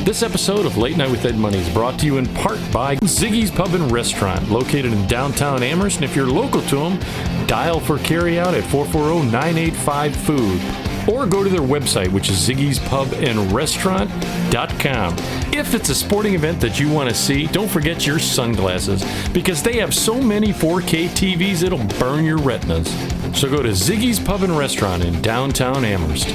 This episode of Late Night with Ed Money is brought to you in part by Ziggy's Pub and Restaurant, located in downtown Amherst. And if you're local to them, dial for carryout at 440-985-FOOD. Or go to their website, which is ziggyspubandrestaurant.com. If it's a sporting event that you want to see, don't forget your sunglasses, because they have so many 4K TVs it'll burn your retinas. So go to Ziggy's Pub and Restaurant in downtown Amherst.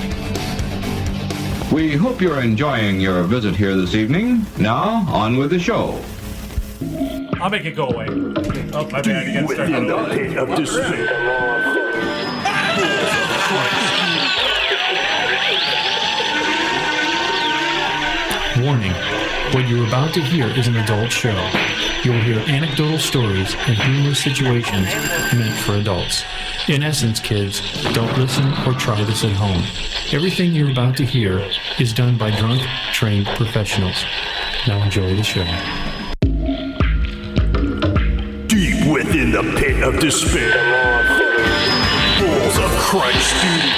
We hope you're enjoying your visit here this evening. Now, on with the show. I'll make it go away. Oh, my bad. You gotta start Of despair. Warning, what you're about to hear is an adult show. You will hear anecdotal stories and humorous situations meant for adults. In essence, kids, don't listen or try this at home. Everything you're about to hear is done by drunk, trained professionals. Now enjoy the show. Deep within the pit of despair. Balls of Christ, dude.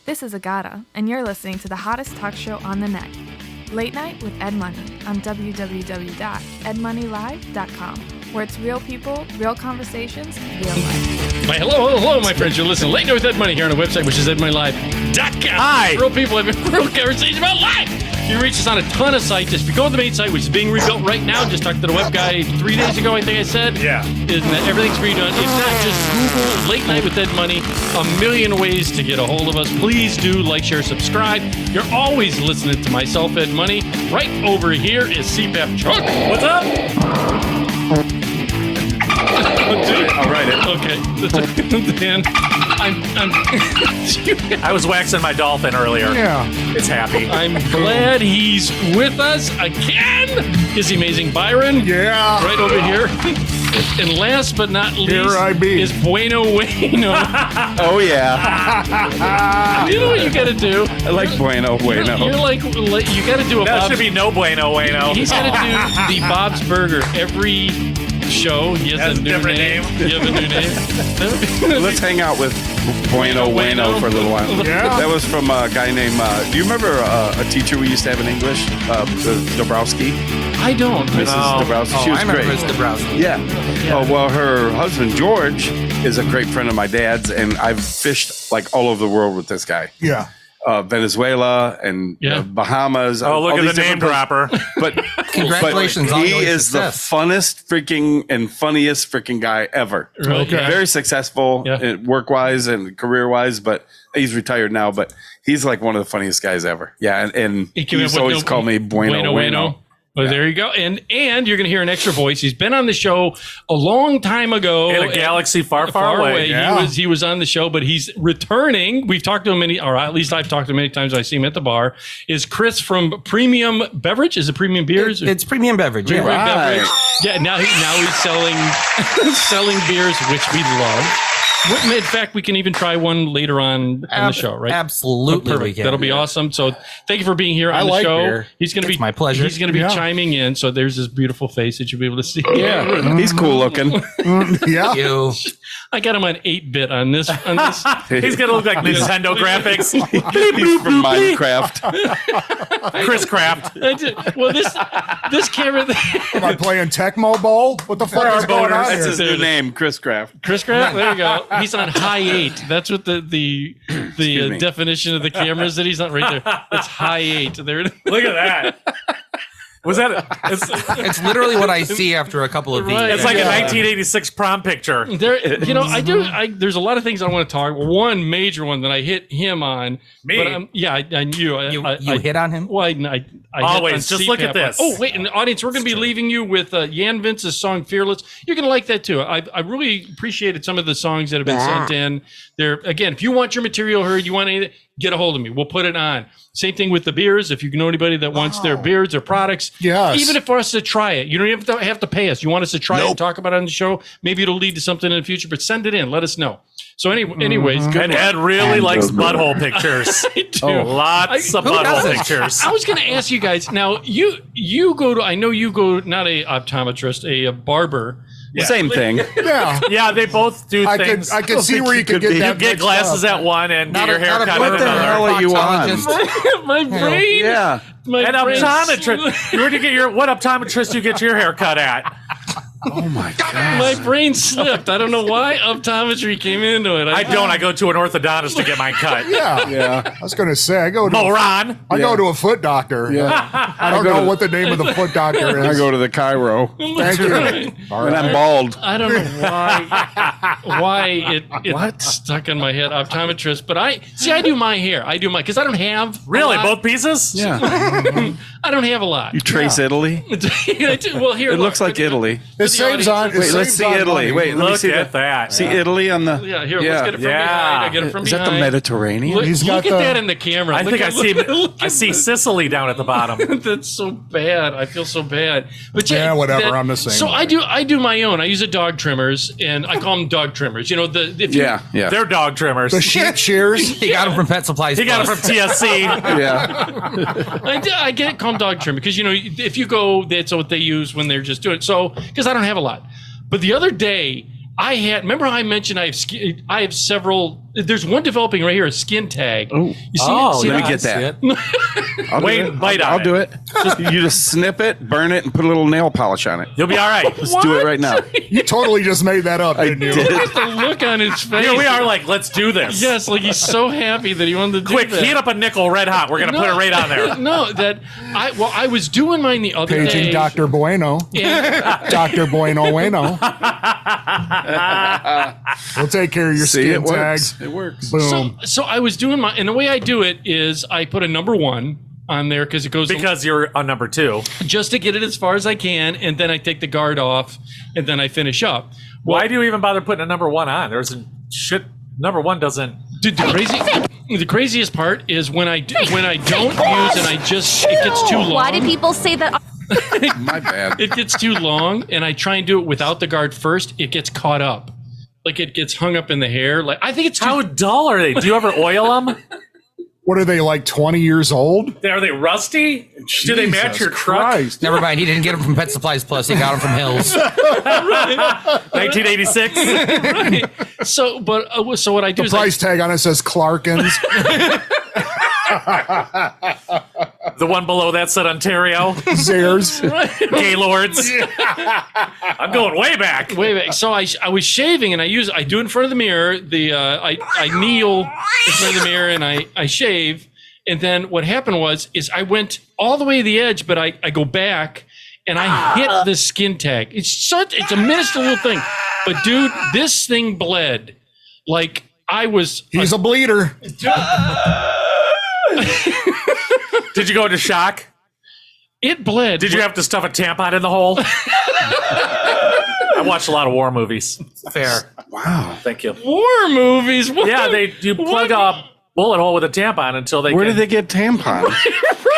This is Agata, and you're listening to the hottest talk show on the net, Late Night with Ed Money, on www.edmoneylive.com, where it's real people, real conversations, real life. Hello, my friends. You're listening to Late Night with Ed Money here on our website, which is edmoneylive.com. Hi. Real people having real conversations about life. You can reach us on a ton of sites. If you go to the main site, which is being rebuilt right now, just talked to the web guy 3 days ago, I think I said. Yeah. Isn't that everything's redone? If not, just Google Late Night with Ed Money. A million ways to get a hold of us. Please do like, share, subscribe. You're always listening to myself, Ed Money. Right over here is CPAP Chuck. What's up? I'll write it. Okay. Dan, I was waxing my dolphin earlier. Yeah. It's happy. I'm glad he's with us again. Is the amazing Byron? Yeah. Right over here. And last but not least, Here I be. is Bueno Bueno. Oh, yeah. You know what you got to do? I like Bueno Bueno. You're like you got to do a That Bob's. should be no bueno, bueno. He's got to do the Bob's Burger every show. He has a new different name. name. You have a new name. Let's hang out with Bueno Bueno for a little while. Yeah. That was from a guy named, do you remember a teacher we used to have in English? Dabrowski? I don't. Mrs. Dabrowski. Oh, She was I remember great. Mr. Dabrowski. Yeah. Oh, well, her husband, George, is a great friend of my dad's, and I've fished like all over the world with this guy. Yeah. Venezuela and Bahamas. Oh, look all at these the name different dropper. But Congratulations but on he your is success. the funnest freaking and funniest freaking guy ever. Okay. Very successful Yeah. work-wise and career-wise, but he's retired now, but he's like one of the funniest guys ever. Yeah, and He came he's up with always called me Bueno Bueno. Well, there you go. And you're going to hear an extra voice. He's been on the show a long time ago. In a galaxy far, far away. Yeah. He was on the show, but he's returning. We've talked to him many, or at least I've talked to him many times. I see him at the bar. Is Chris from Premium Beverage? Is it Premium Beers? It's premium beverage. Yeah. Premium Beverage. Yeah. Now he's selling beers, which we love. In fact, we can even try one later on the show, right? Absolutely, Perfect. we can. That'll be awesome. So thank you for being here on the like show. beer. He's going to be It's my pleasure. He's going to be chiming in. So there's his beautiful face that you'll be able to see. Yeah, he's cool looking. Yeah. You. I got him on 8-bit on this. He's gonna look like Nintendo graphics. He's from Minecraft. Chris Craft. Well, this camera. Am I playing Tecmo Bowl? What the fuck is going on That's his here? new name, Chris Craft. Chris Grant, there you go. He's on high 8. That's what the me. definition of the camera is that he's on right there. It's high 8. There. Look at that. Was that? It's literally what I see after a couple of these. Right. It's like a 1986 prom picture. There, there's a lot of things I want to talk. One major one that I hit him on. Me? But, I knew. You hit on him? Well, I hit Always. on Just look at CPAP. this. Oh, wait. In the audience, we're going to be leaving you with Jan Vince's song Fearless. You're going to like that, too. I really appreciated some of the songs that have been sent in. There, again, if you want your material heard, you want anything, get a hold of me. We'll put it on. Same thing with the beers. If you know anybody that wants their beers or products, Yes. even if for us to try it, you don't even have to pay us. You want us to try it and talk about it on the show. Maybe it'll lead to something in the future, but send it in. Let us know. So anyways, good And luck. Ed really likes butthole pictures. I do. Lots of Who butthole doesn't? pictures. I was going to ask you guys. Now you go to. I know you go not a optometrist, a barber. Same thing. Yeah. Yeah, they both do I things. can see where you could get that. You get mixed glasses up. at one and get your hair Not a cut What at the another. hell are you on? proctologist. My brain. Yeah. My An brain- optometrist. Where do you get what optometrist do you get your hair cut at? Oh my god. My brain slipped. I don't know why optometry came into it. I don't. I go to an orthodontist to get mine cut. Yeah. Yeah. I was going to say, I go Moron. to a foot doctor. Yeah. I don't know what the name of the foot doctor I is. go to the Cairo. Thank you. All And I'm right. bald. I don't know why it stuck in my head, optometrist. But I do my hair. I do my because I don't have Really? a lot. Both pieces? Yeah. I don't have a lot. You trace Italy? I do. Well, here It looks like Italy. It saves on. it Wait, let's saves see on Italy. money. Wait, let me Look see at that. See Italy on the. Yeah, here. Let's get it from Yeah. behind. I get it from Is behind. that the Mediterranean? Look, He's look got at the- that in the camera. I Look think at- I see. look I at see that. Sicily down at the bottom. That's so bad. I feel so bad. But Yeah, whatever. I'm the same So way. I do my own. I use a dog trimmers, and I call them dog trimmers. You know if you, Yeah, yeah. They're dog trimmers. The sheep shears. He got him from Pet Supplies. He got it Plus. from TSC. Yeah. I get it called dog trimmer because if you go, that's what they use when they're just doing it. So because I don't have a lot, but the other day remember how I mentioned I have several. There's one developing right here, a skin tag. Oh, you see Oh, it? See Let it? me get that. I'll do Wait, it. bite on I'll it. do it. You just snip it, burn it, and put a little nail polish on it. You'll be all right. Let's do it right now. You totally just made that up, didn't you? did. The look on his face. Here we are. Like, let's do this. Yes, like he's so happy that he wanted to do Quick, that. heat up a nickel red hot. We're gonna put it right on there. No, I was doing mine the other Paging day. Dr. Bueno. and- Dr. Bueno. We'll take care of your See, skin it tags. works. It works. Boom. So I was doing and the way I do it is I put a number 1 on there because it goes Because you're on number 2. just to get it as far as I can, and then I take the guard off, and then I finish up. Why do you even bother putting a number 1 on? There's a shit. Number 1 doesn't. Dude, the craziest part is when I don't use and it gets too long. Why do people say that? My bad. It gets too long, and I try and do it without the guard first. It gets caught up, like it gets hung up in the hair. Like I think it's too. How dull are they? Do you ever oil them? What are they, like 20 years old? Are they rusty? Do they match your truck? Christ. Never mind. He didn't get him from Pet Supplies Plus. He got him from Hills. 1986. Right. So what I do The is price tag on it says Clarkins. The one below that said Ontario. Zairs. Gaylords. I'm going way back. Wait. So I was shaving, and I do it in front of the mirror. I kneel in front of the mirror and I shave. And then what happened is I went all the way to the edge, but I go back and I hit the skin tag. It's a minuscule little thing, but dude, this thing bled like I was. He's a bleeder. Did you go into shock? It bled. Did you have to stuff a tampon in the hole? I watched a lot of war movies. Fair. Wow. Thank you. war movies? What? Yeah, you plug a bullet hole with a tampon until they Where can, did they get tampons?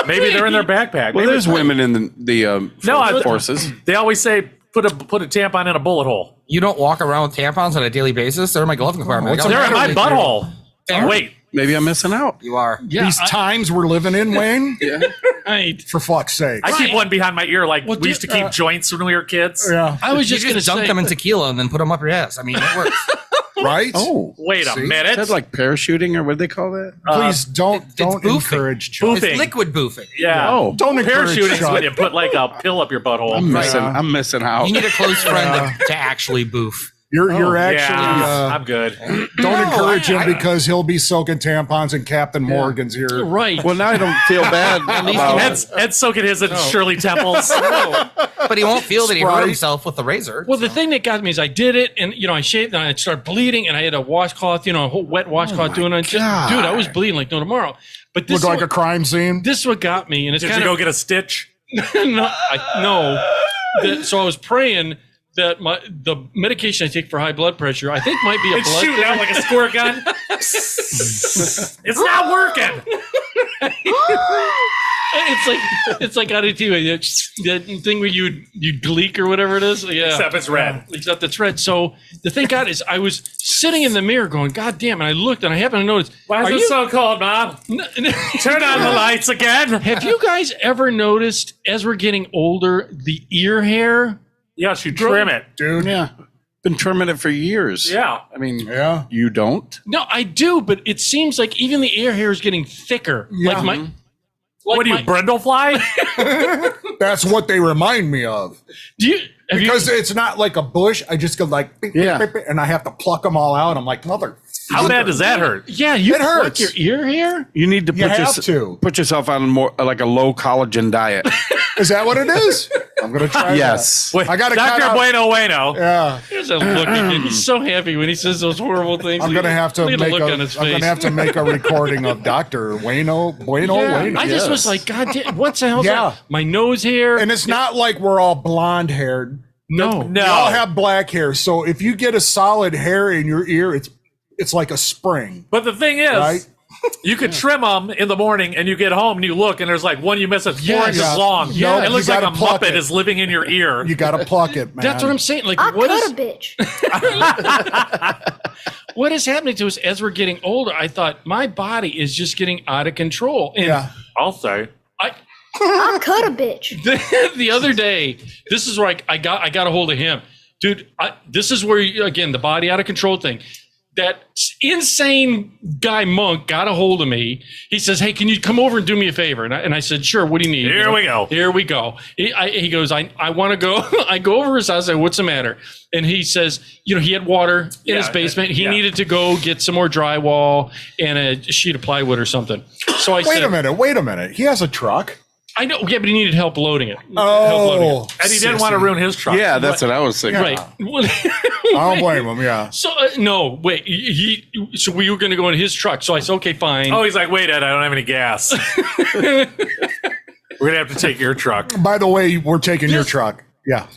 maybe they're in their backpack. Well, Maybe there's women in the No, forces. they always say Put a tampon in a bullet hole. You don't walk around with tampons on a daily basis. They're in my glove compartment. what's They're in my butthole. Fair. Wait. Maybe I'm missing out. You are. Yeah, These times we're living in, Wayne. right. For fuck's sake. I keep one behind my ear like Well, we used to keep joints when we were kids. Yeah. I was You just going to just dunk say, them in tequila and then put them up your ass. I mean, it works. Right? Oh, Wait a See? minute. is that like parachuting or what do they call that? Please don't boofing. encourage children. Boofing. It's liquid boofing. Yeah. Oh. Don't encourage Parachuting is Chuck. when you put like a pill up your butthole. I'm missing out. You need a close friend to actually boof. You're actually Yeah, I'm good. don't encourage him because he'll be soaking tampons in Captain Morgan's here. right. Well, now I don't feel bad about Ed's soaking his in Shirley Temples. But he won't feel that he hurt Sprite. himself with the razor. Well, the thing that got me is I did it, and I shaved, and I started bleeding, and I had a washcloth, a whole wet washcloth doing it. Dude, I was bleeding like no tomorrow. But this Look is like a crime scene. this is what got me, and it's Did kind you of go get a stitch? no. So I was praying that the medication I take for high blood pressure, I think might be a It's blood shooting out like a squirt gun. It's not working. It's like out of TV, that thing where you'd leak or whatever it is. Yeah, Except it's red. Except it's red. So the thing got is I was sitting in the mirror going, God damn, and I looked and I happened to notice. Why is it so cold, Mom? Turn on the lights again. Have you guys ever noticed as we're getting older, the ear hair? Yes, you trim it. Dude. Yeah. Been trimming it for years. Yeah. I mean, Yeah. you don't? No, I do, but it seems like even the ear hair is getting thicker. Yeah. Like my. What are you, Brindlefly? That's what they remind me of. Do you? Have Because it's not like a bush. I just go like, beep, Yeah. beep, beep, and I have to pluck them all out. I'm like, mother. How bad does that hurt? Yeah, you It hurts. pluck your ear hair. You need to You have to. put yourself on more like a low collagen diet. Is that what it is? I'm going to try Yes. that. I got to Dr. Bueno. Yeah. There's a look again. He's so happy when he says those horrible things. I'm gonna have to Look at make the look on his I'm gonna face. have to make a recording of Dr. Bueno. Yeah, I just was like, God damn, what's the hell? Yeah. My nose hair. And it's not like we're all blonde haired. no. We all have black hair. So if you get a solid hair in your ear, it's like a spring. But the thing is, Right? you could trim them in the morning and you get home and you look and there's like one you miss that's 4 Yes. inches Yeah. long. No, it looks you like a gotta pluck Muppet it. is living in your ear. You got to pluck it, man. That's what I'm saying. Like, I what cut is a bitch. what is happening to us as we're getting older? I thought my body is just getting out of control. And Yeah. I'll say. I cut a bitch. the other day, this is where I got a hold of him, dude. This is where again the body out of control thing. That insane guy Monk got a hold of me. He says, "Hey, can you come over and do me a favor?" And I said, "Sure. What do you need?" Here we go. Here we go. He goes, "I want to go." I go over his house. I say, "What's the matter?" And he says, he had water in his basement. He needed to go get some more drywall and a sheet of plywood or something. So I said, Wait a minute. He has a truck. I know, yeah, but he needed help loading it. Oh. And he didn't want to ruin his truck. Yeah, that's what I was thinking. Right. I don't blame him. Yeah. So no, wait. So we were going to go in his truck. So I said, okay, fine. Oh, he's like, wait, Ed, I don't have any gas. We're going to have to take your truck. By the way, we're taking your truck. Yeah.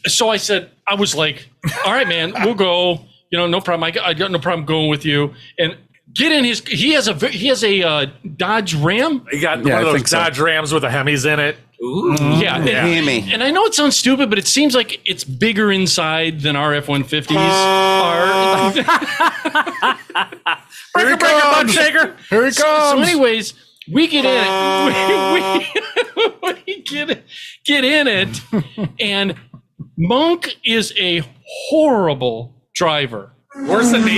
So I said, I was like, all right, man, we'll go. No problem. I got no problem going with you. And get in his. He has a Dodge Ram. He got Yeah, one I of those think so. Dodge Rams with the Hemis in it. Ooh. Yeah. Hammy. And I know it sounds stupid, but it seems like it's bigger inside than our F-150s are. Breaker, butt shaker. Here he comes. So anyways, we get in it. We get in it, and Monk is a horrible driver. Worse than me?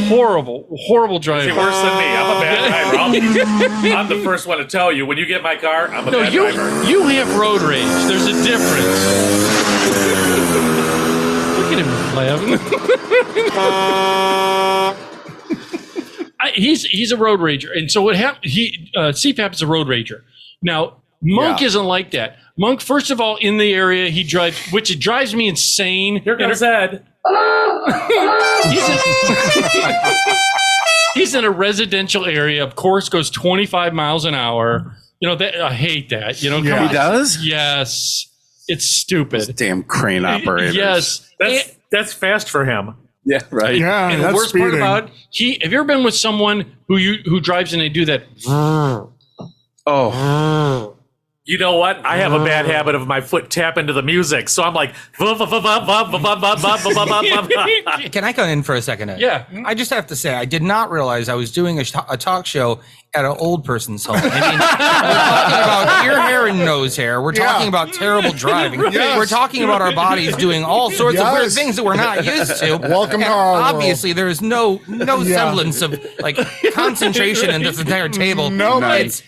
Horrible driver. Is he worse than me? I'm a bad driver. I'm the first one to tell you. When you get my car, I'm a bad driver. You have road rage. There's a difference. Look at him laughing. He's a road rager, and so what happened? CPAP is a road rager. Now Monk isn't like that. Monk, first of all, in the area he drives, which it drives me insane. Here goes Ed. He's in a residential area. Of course, goes 25 miles an hour. I hate that. Come He on. does? Yes, it's stupid. Those damn crane operators. Yes, That's fast for him. Yeah, right. Yeah. and the that's worst speeding. part about have you ever been with someone who drives and they do that? Oh. You know what? I have a bad habit of my foot tap into the music, so I'm like, Can I come in for a second, Ed? Yeah. I just have to say, I did not realize I was doing a talk show at an old person's home. I mean, we're talking about ear hair and nose hair. We're talking about terrible driving. Yes. We're talking about our bodies doing all sorts of weird things that we're not used to. Welcome to And our obviously, there is no semblance of like concentration in this entire table. No. It's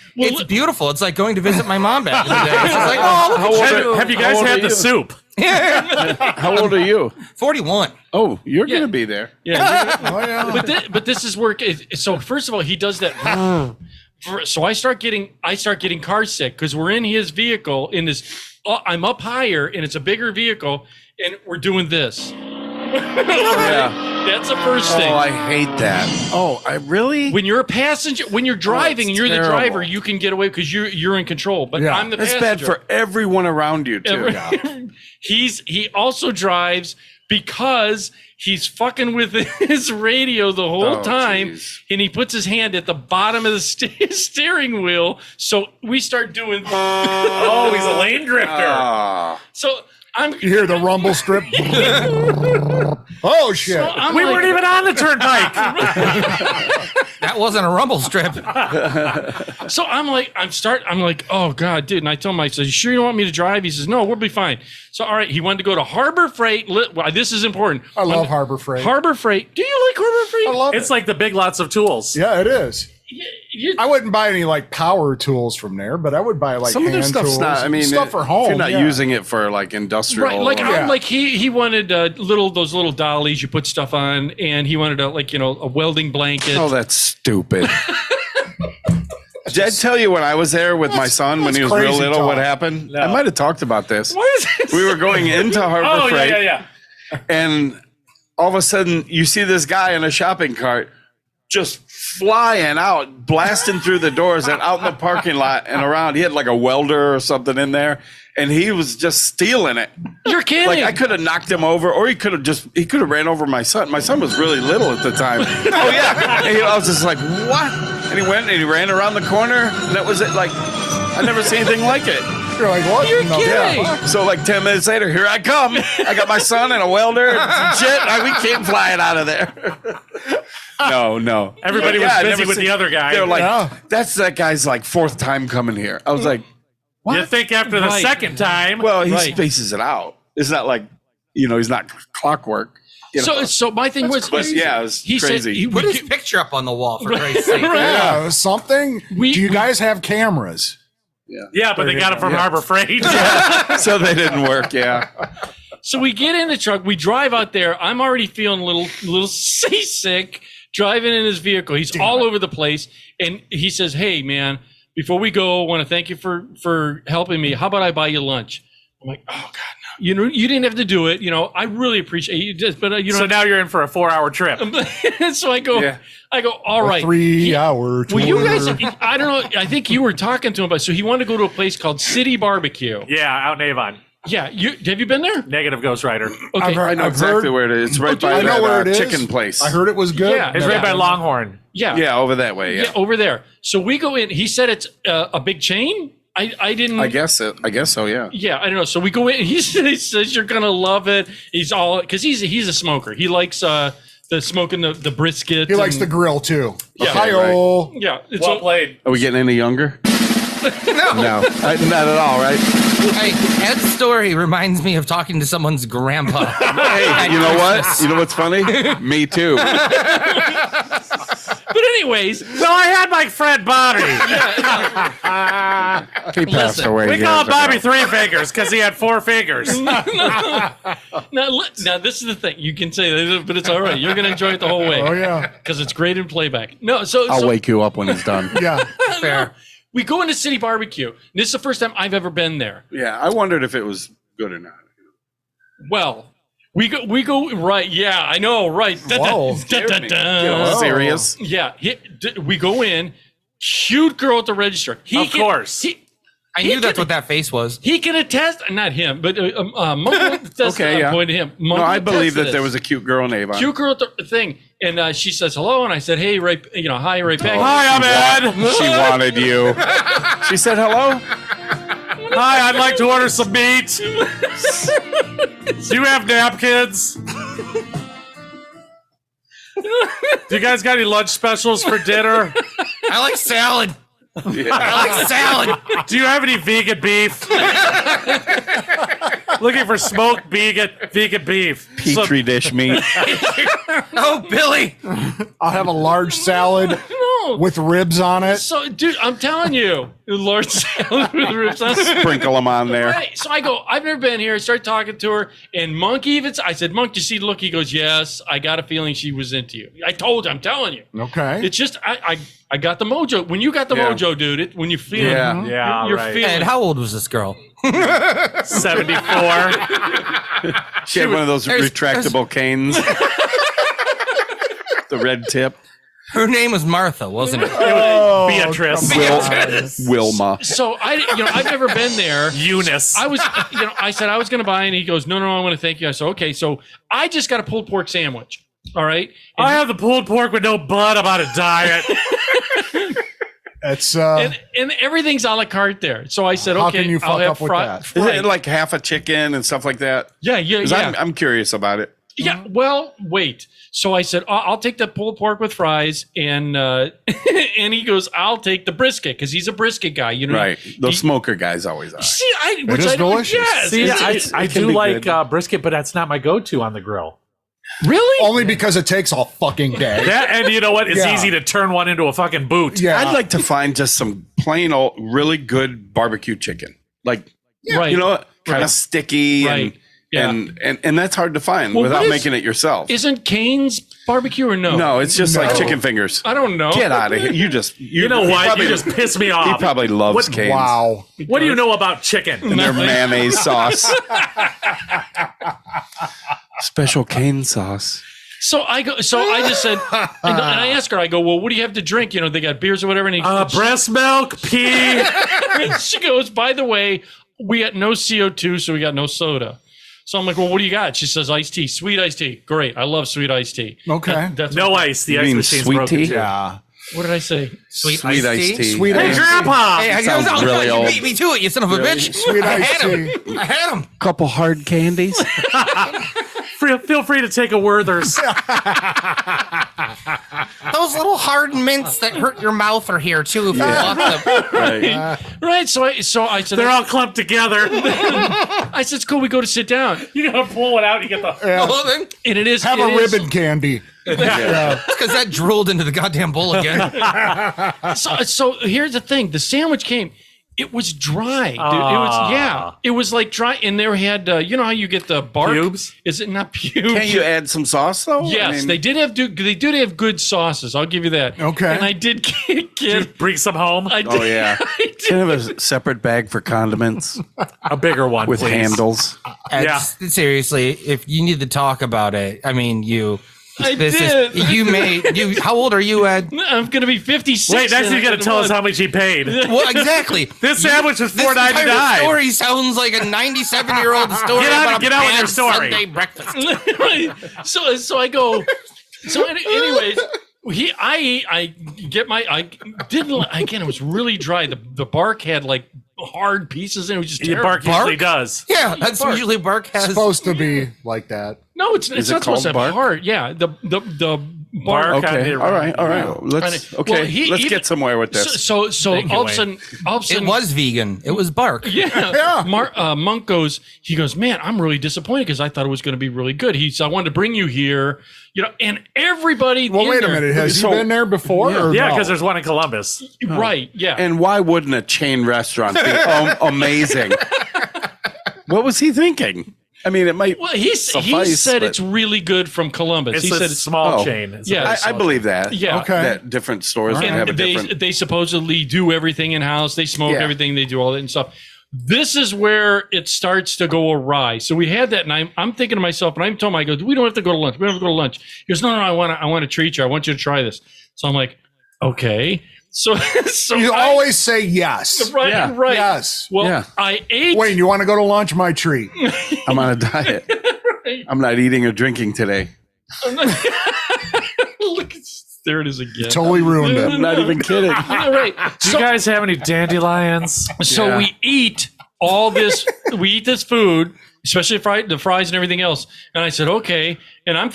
beautiful. It's like going to visit my mom back in the day. It's just like, oh, look at you. have you guys had the soup? How old are you? 41. Oh, you're going to be there. But this is work. So first of all, he does that. So I start getting car sick because we're in his vehicle in this. I'm up higher and it's a bigger vehicle and we're doing this. That's the first thing. Oh, I hate that. Oh, I really? When you're a passenger, when you're driving and you're terrible. the driver, you can get away because you're in control. But I'm the That's passenger. bad for everyone around you too. He also drives because he's fucking with his radio the whole time, and he puts his hand at the bottom of the steering wheel. So we start doing. Oh, he's a lane drifter. So you hear the rumble strip. Oh shit! So we weren't even on the turnpike. That wasn't a rumble strip. So I'm like, oh God, dude. And I told him, I said, you sure you don't want me to drive? He says, no, we'll be fine. So, all right, he wanted to go to Harbor Freight. Well, this is important. I love Harbor Freight. Harbor Freight. Do you like Harbor Freight? I love It's like the Big Lots of tools. Yeah, it is. I wouldn't buy any like power tools from there, but I would buy like Some of their hand stuff's tools, not. I mean, stuff for home. If you're not yeah. using it for like industrial, Right, like he wanted those little dollies you put stuff on, and he wanted a welding blanket. Oh, that's stupid. Did I tell you when I was there with my son when he was real little what happened? No. I might have talked about this. What is this? We were going into Harbor Freight, yeah. and all of a sudden you see this guy in a shopping cart just flying out, blasting through the doors and out in the parking lot and around. He had like a welder or something in there, and he was just stealing it. You're kidding. Like I could have knocked him over, or he could have ran over my son. My son was really little at the time. Oh yeah, and I was just like, what? And he went and he ran around the corner, and that was it. Like I never seen anything like it. You're like, what? You're kidding. Yeah. So like 10 minutes later, here I come. I got my son and a welder and shit. We came flying out of there. No. Everybody was busy with the other guy. They're like, that's that guy's like fourth time coming here. I was like, what? You think after the second time? Well, he spaces it out. It's not like, he's not clockwork. So my thing was, it was he crazy. said he Put his picture up on the wall for Christ's sake. Yeah, something. Do you guys have cameras? Yeah, but they got it from Harbor Freight. So they didn't work. Yeah. So we get in the truck, we drive out there. I'm already feeling a little seasick driving in his vehicle. He's all over the place, and he says, "Hey, man, before we go, I want to thank you for helping me. How about I buy you lunch?" I'm like, "Oh God, no! You didn't have to do it. I really appreciate you. Just, but So now you're in for a 4-hour trip. So I go, all right, 3-hour tour. Well, you guys, I don't know. I think you were talking to him about. So he wanted to go to a place called City Barbecue. Yeah, out in Avon. Yeah, have you been there? Negative Ghost Rider. Okay, I know exactly where it is. It's right by that chicken place. I heard it was good. Yeah, It's right by Longhorn. Yeah, over that way. yeah, over there. So we go in. He said it's a big chain. I didn't. I guess so. Yeah. Yeah, I don't know. So we go in. He says you're gonna love it. He's all because he's a smoker. He likes the smoking the brisket. He likes the grill too. Yeah. Hi-oh. Yeah, it's Well played. Are we getting any younger? No, not at all. Right? Hey, Ed's story reminds me of talking to someone's grandpa. Hey, you know what? You know what's funny? Me too. But anyways, So I had my friend Bobby. He passed away. We call him years Bobby ago. Three Fingers because he had 4 fingers. now this is the thing. You can say that, but it's all right. You're gonna enjoy it the whole way. Oh yeah. Because it's great in playback. No, so I'll wake you up when he's done. Yeah. Fair. we go into City Barbecue. This is the first time I've ever been there. Yeah, I wondered if it was good or not. Well, we go right. Yeah, I know. Right. Whoa. Serious? Yeah, we go in. Cute girl at the register. Of course. I knew that's what that face was. He can attest. Not him, but Mongo Okay, yeah. Point to him. No, Mongo I believe attested that there this. was a cute girl in Avon. Cute girl at the thing, and she says hello, and I said, "Hey, right, hi, right back." Hi, I'm Ed. She wanted you. She said hello. Hi, I'd like to order some meat. Do you have napkins? Do you guys got any lunch specials for dinner? I like salad. I like salad. Do you have any vegan beef? Looking for smoked vegan beef. Petri dish meat. Oh, Billy. I'll have a large salad with ribs on it. So, dude, I'm telling you, large salad with ribs on it. Sprinkle them on there. Right. So I go, I've never been here. I start talking to her, and Monk I said, Monk, do you see the look? He goes, yes, I got a feeling she was into you. I told you, I'm telling you. Okay. It's just, I got the mojo. When you got the mojo, dude, when you feel it, you're feeling And how old was this girl? 74. She had one of those retractable canes. The red tip. Her name was Martha, wasn't it? Beatrice. Wilma. So I've never been there. Eunice. I said I was going to buy, and he goes, no, I want to thank you. I said, okay. So I just got a pulled pork sandwich. All right. I have the pulled pork with no blood. I'm on a diet. It's and everything's a la carte there. So I said, How okay, can you I'll fuck have up with that? Is it like half a chicken and stuff like that? Yeah. 'Cause I'm curious about it. Yeah. Well, wait. So I said, I'll take the pulled pork with fries, and and he goes, I'll take the brisket because he's a brisket guy. You know, Right. Those smoker guys always are. See, which is I don't. delicious. Yes. See, I do like brisket, but that's not my go-to on the grill. Really? Only because it takes a fucking day. That, and you know what? It's Yeah. easy to turn one into a fucking boot. Yeah. I'd like to find just some plain old, really good barbecue chicken. Like, Right. you know what? Kind Right. of sticky Right. Yeah. and that's hard to find Well, without what is- making it yourself. Isn't Cane's barbecue or no? No, it's just like No. chicken fingers. I don't know. Get out of here. You know what? Probably, You just piss me he off. probably loves What- Cane's. Wow. What do you know about chicken? And their mayonnaise sauce. Special cane sauce. So I go. So I just said, and I asked her. I go, well, what do you have to drink? You know, they got beers or whatever. And Breast milk, pee. and she goes, by the way, we got no CO2, so we got no soda. So I'm like, well, what do you got? She says, iced tea, sweet iced tea. Great, I love sweet iced tea. Okay. That's No ice. The You ice mean machine's sweet broken tea? too. Yeah. What did I say? Sweet Sweet iced tea. Sweet Hey, iced Grandpa. Hey, Sounds really you old. beat me to it, you son of a bitch. Sweet I iced had tea. him. I had him. Couple hard candies. Feel free to take a Werther's. Those little hard mints that hurt your mouth are here too. If you want them. Right. Right. So I said, They're all clumped together. I said, it's cool. We go to sit down, You gotta pull it out. You get the. Well, then, and it is Have it a is- ribbon candy. Yeah. because that drooled into the goddamn bowl again. So here's the thing: the sandwich came. It was dry, dude. It was like dry, and they had you know how you get the bark? Pubes? Is it not pubes? Can't you add some sauce though? Yes, I mean, they did have good sauces. I'll give you that. Okay. And I did get. Bring some home. I did, Oh yeah. I did. Can I have a separate bag for condiments A bigger one, with please. handles? Yeah. Seriously, if you need to talk about it, I mean, I this did. is you. How old are you, Ed? I'm gonna be 56. Wait, next you got to in a tell us month. how much he paid. Well, exactly. This sandwich was This entire $4.99. story sounds like a 97-year-old story Get out- about get a out with your bad story. Sunday breakfast. Right. So I go. So anyways, I get my again. It was really dry. The bark had like hard pieces, and it was just Your terrible. bark usually does. Yeah, that's usually bark has. Supposed to be like that. No, it's it not supposed called to have bark? hard. Yeah, the bark. Bark. Okay. on All right. Well, Let's he- get somewhere with this. So Thank you, all of a sudden, It was vegan. It was bark. Yeah. Monk goes, man, I'm really disappointed because I thought it was going to be really good. He said, I wanted to bring you here, and everybody. Well, in wait a there- minute. Has So- he been there before? Or Yeah, no? because there's one in Columbus. Right. Yeah. And why wouldn't a chain restaurant be amazing? What was he thinking? I mean, it might. well, he suffice, said but- it's really good from Columbus. It's he a said it's small oh. chain. It's Yeah. a I believe that. Yeah. Okay. That different stores can have a and different. they supposedly do everything in house. They smoke Yeah. everything. They do all that and stuff. This is where it starts to go awry. So we had that, and I'm thinking to myself, and I'm telling him, I go, we don't have to go to lunch. We don't have to go to lunch. He goes, no, I want to treat you. I want you to try this. So I'm like, okay. So You always say yes. right, Yeah. right. Yes. Well, Yeah. I ate. Wayne, you want to go to lunch? My treat. I'm on a diet. I'm not eating or drinking today. Look, there it is again. Totally ruined it. I'm not even kidding. Right. Do you guys have any dandelions? So Yeah. we eat, all this, we eat this food, especially the fries and everything else. And I said, okay. And I'm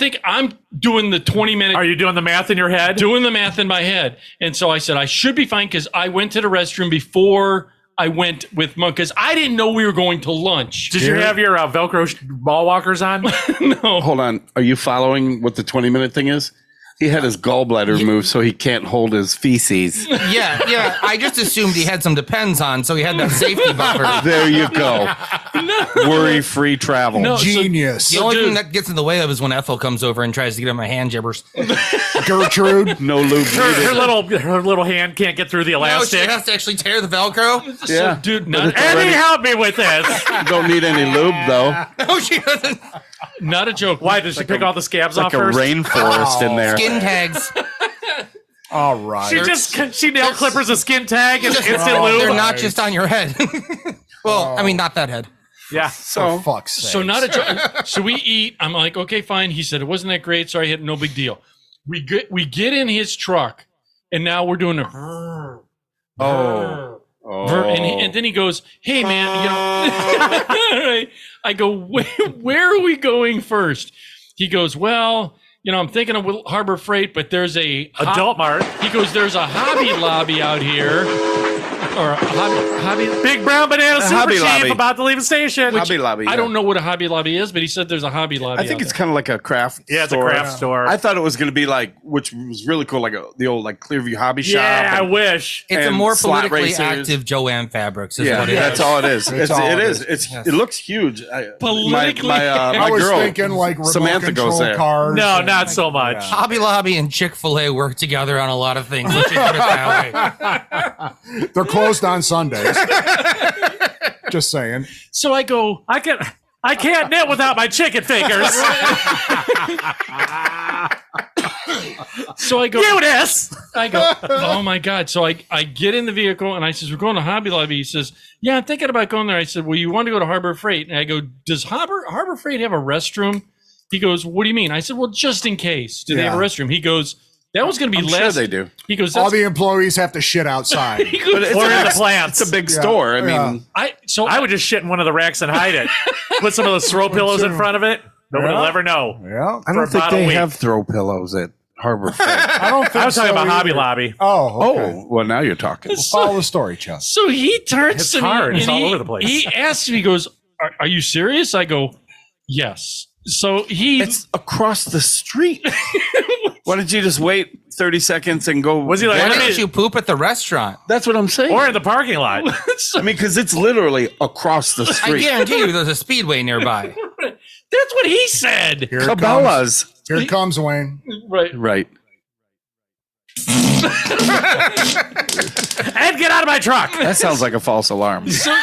doing the 20-minute. Are you doing the math in your head? Doing the math in my head. And so I said, I should be fine because I went to the restroom before I went with Monk because I didn't know we were going to lunch. Did you have your Velcro ball walkers on? No. Hold on. Are you following what the 20-minute thing is? He had his gallbladder removed so he can't hold his feces. Yeah. I just assumed he had some Depends on, so he had that safety buffer. There you go. Worry-free travel. No, Genius. The only thing that gets in the way of is when Ethel comes over and tries to get on my hand gibbers. Gertrude. No lube needed. Her little hand can't get through the No, elastic. she has to actually tear the Velcro. Yeah. Dude, Eddie, help me with this. Don't need any lube, though. No, she doesn't. not a joke. Why, does she pick all the scabs Like off a first? rainforest in there. Skin tags. All right. She nail clippers a skin tag and instant lube. They're not just on your head. Well, I mean, not that head. Yeah. So fuck's sake. So not a joke. So we eat. I'm like, okay, fine. He said it wasn't that great. Sorry, hit no big deal. We get in his truck, and now we're doing a. And then he goes, "Hey man, you know." I go, "Where are we going first?" He goes, "Well, you know, I'm thinking of Harbor Freight, but there's a Adult Mart." He goes, "There's a Hobby Lobby out here." Or a hobby Big Brown Banana Super Hobby Chief Lobby. about to leave the station. Hobby Lobby. I don't know what a Hobby Lobby is, but he said there's a Hobby Lobby. I think out it's there. kind of like a craft Yeah, it's store. a craft store. I thought it was going to be like, which was really cool, like the old like Clearview Hobby Shop. Yeah, I and- wish. It's a And more slot politically racers. active Joanne Fabrics. Is Yeah, what it that's is. all it is. That's all It it is. is. It looks huge. Politically- my I was girl, thinking like remote Samantha control goes there. cars. No, and- not so much. Hobby Lobby and Chick-fil-A work together on a lot of things. Let's just put it that way. They're closed on Sundays. Just saying. So I go, I can't knit without my chicken fingers. so I go, Eunice! I go, oh my God. So I get in the vehicle and I says, we're going to Hobby Lobby. He says, yeah, I'm thinking about going there. I said, well, you want to go to Harbor Freight? And I go, does Harbor Freight have a restroom? He goes, what do you mean? I said, well, just in case. Do they have a restroom? He goes, that was going to be I'm less. sure they do. He goes, All that's, the employees have to shit outside. he goes, But it's Or in a the big- plants. It's a big Yeah, store. I yeah. mean, I would just shit in one of the racks and hide it. Put some of those throw pillows in front of it. Nobody will ever know. Yeah. I don't think about a they week. have throw pillows at Harbor Freight. I don't think I was talking so about Hobby either. Lobby. Oh, okay. Oh, well, now you're talking. Follow the story, Chuck. so he turns It's to me hard. It's and all he, over the place. He asks me, he goes, are you serious? I go, yes. So It's across the street. Why didn't you just wait 30 seconds and go? Was he like, Why let didn't me- you poop at the restaurant? That's what I'm saying. or in the parking lot? I mean, because it's literally across the I street. guarantee you there's a speedway nearby. That's what he said. Here it comes. Cabela's. Here it comes, Wayne. Right. Right. And get out of my truck. That sounds like a false alarm. So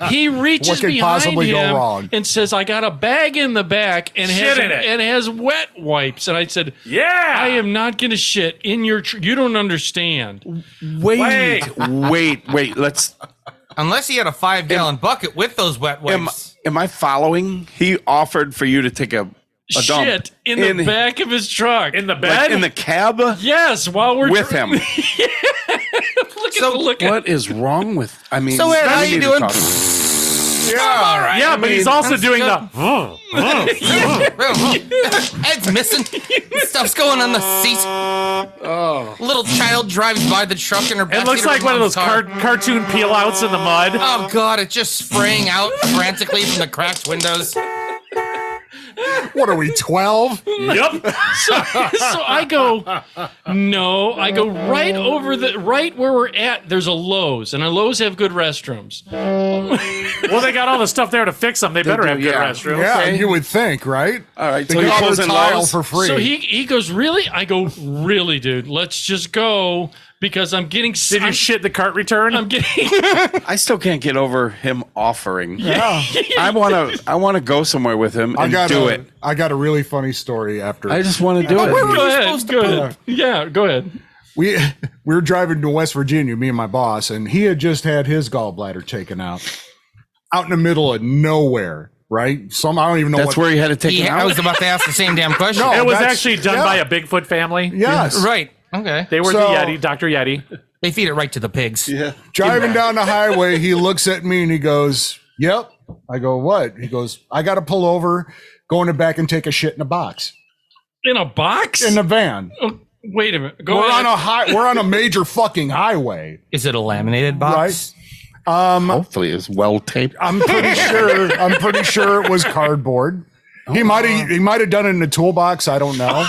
he reaches What could behind possibly go him wrong? and says, I got a bag in the back and has, Shit in it. and has wet wipes. And I said, Yeah. I am not going to shit in your you don't understand. Wait. Let's. Unless he had a 5-gallon bucket with those wet wipes. Am I following? He offered for you to take a dump Shit in the back of his truck. In the like bed? in the cab Yes, while we're with him. look at What is wrong with? I mean, So, Ed, we how you need to doing? talk. All right. Yeah, but he's also doing the. Ed's missing. Stuff's going on the seat. Oh. Little child drives by the truck in her backseat. It looks like one of those cartoon peel outs in the mud. Oh God! It's just spraying out frantically from the cracked windows. What are we, 12? Yep. so I go, no. I go right where we're at. There's a Lowe's, and Lowe's have good restrooms. Well, they got all the stuff there to fix them. They better do, have good yeah. restrooms. Yeah, you would think, right? All right, They so get he all pulls the in tile Lowe's. for free. So he goes, really? I go, really, dude. Let's just go because I'm getting. Did you shit the cart return? I'm getting. I still can't get over him offering. Yeah. I want to go somewhere with him and do it. I got a really funny story after. I just want to do it. Go ahead. Go ahead. Yeah, go ahead. We were driving to West Virginia, me and my boss, and he had just had his gallbladder taken out in the middle of nowhere, right? I don't even know That's where he had to take it I out. was about to ask the same damn question. No. It was that's- actually done yeah. by a Bigfoot family. Yes. Right. Okay. They were So- the Yeti, Dr. Yeti. They feed it right to the pigs. Yeah. Driving down the highway, he looks at me and he goes, "Yep." I go, "What?" He goes, "I got to pull over, go in the back and take a shit in a box." In a box? In the van. Oh, wait a minute. We're on a major fucking highway. Is it a laminated box? Right. Hopefully it's well taped. I'm pretty sure it was cardboard. He might have done it in a toolbox. I don't know.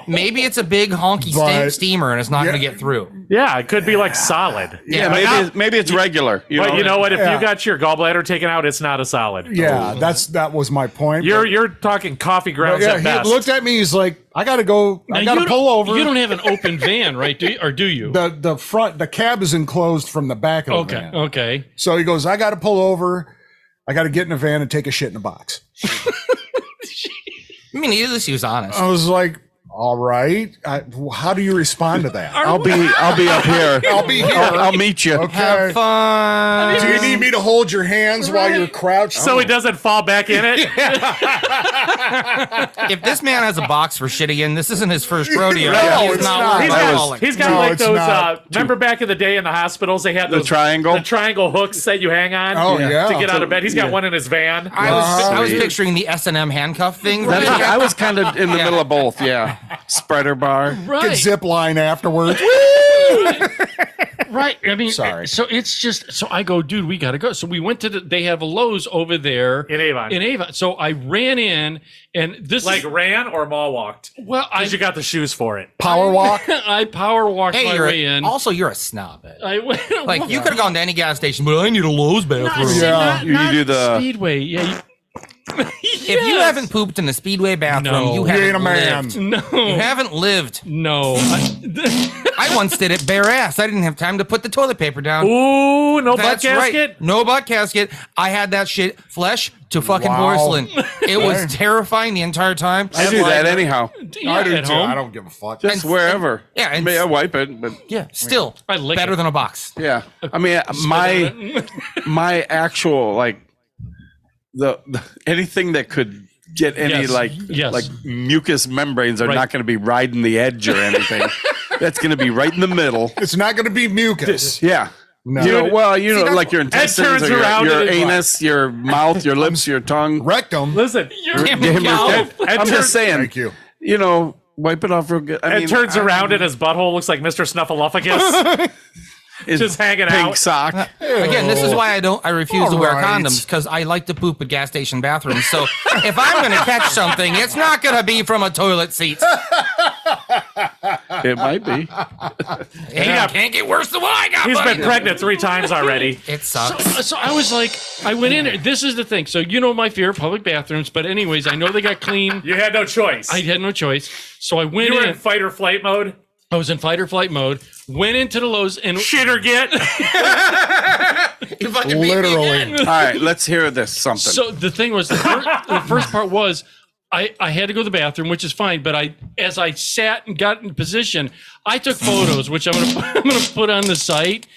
Maybe it's a big honky steamer and it's not going to get through. Yeah, it could be like solid. Yeah, maybe it's regular. But you know what? If you got your gallbladder taken out, it's not a solid. Yeah, that was my point. You're talking coffee grounds at best. He looked at me. He's like, "I got to go. I got to pull over." You don't have an open van, right? Do you? The front, the cab is enclosed from the back of the van. Okay. So he goes, "I got to pull over. I got to get in the van and take a shit in a box." I mean, at least he was honest. I was like, "All right. How do you respond to that?" I'll be up here. I'll be here. I'll meet you. Okay. Have fun. Do you need me to hold your hands while you're crouched? So he doesn't fall back in it? If this man has a box for shitting in, this isn't his first rodeo. No, He's it's not not. worth He's got like those. Remember back in the day in the hospitals, they had The those triangle hooks that you hang on to get out of bed. He's got one in his van. I was picturing the S&M handcuff thing. I was kind of in the middle of both. Yeah, spreader bar. Get zip line afterwards. Right. I mean, Sorry. So it's just, so I go, dude, we got to go. So we went to they have a Lowe's over there in Avon. So I ran in and this ran or mall walked? Well, you got the shoes for it. Power walk? I power walked my way in. Also, you're a snob. I went, like, you could have gone to any gas station, but I need a Lowe's bathroom. You do the Speedway. Yeah. If you haven't pooped in the Speedway bathroom, you haven't ain't a man. lived. No. You haven't lived. No. I once did it bare ass. I didn't have time to put the toilet paper down. Ooh, no That's butt casket? Right. No butt casket. I had that shit flesh to fucking Wow. porcelain. It was terrifying the entire time. I do that anyhow. I do at too. home? I don't give a fuck. Just wherever. Yeah, and- I wipe it, but Yeah, still I lick better it. than a box. yeah. I mean, my actual the anything that could get any Yes. like mucous membranes are Right. not going to be riding the edge or anything. That's going to be right in the middle. It's not going to be mucus. Yeah. No. You know, like your intestines, turns or around your and it's anus, your mouth, your lips, your tongue. Rectum. Listen, I'm just saying. Thank you. You know, wipe it off real good. I mean, it turns around and his butthole looks like Mr. Snuffleupagus. It's just hanging pink out. sock. Again, this is why I refuse to wear All right. condoms, because I like to poop at gas station bathrooms. So if I'm going to catch something, it's not going to be from a toilet seat. It might be. Can't get worse than what I got. He's buddy. been pregnant 3 times already. It sucks. So I was like, I went in there. This is the thing. So you know my fear of public bathrooms, but anyways, I know they got clean. You had no choice. I had no choice. So I went You were in. in fight or flight mode. I was in fight or flight mode. Went into the Lowe's and Shit or get. You fucking beat me Literally. again. All right, let's hear this something. So the thing was, the first part was I had to go to the bathroom, which is fine. But as I sat and got in position, I took photos, which I'm gonna put on the site.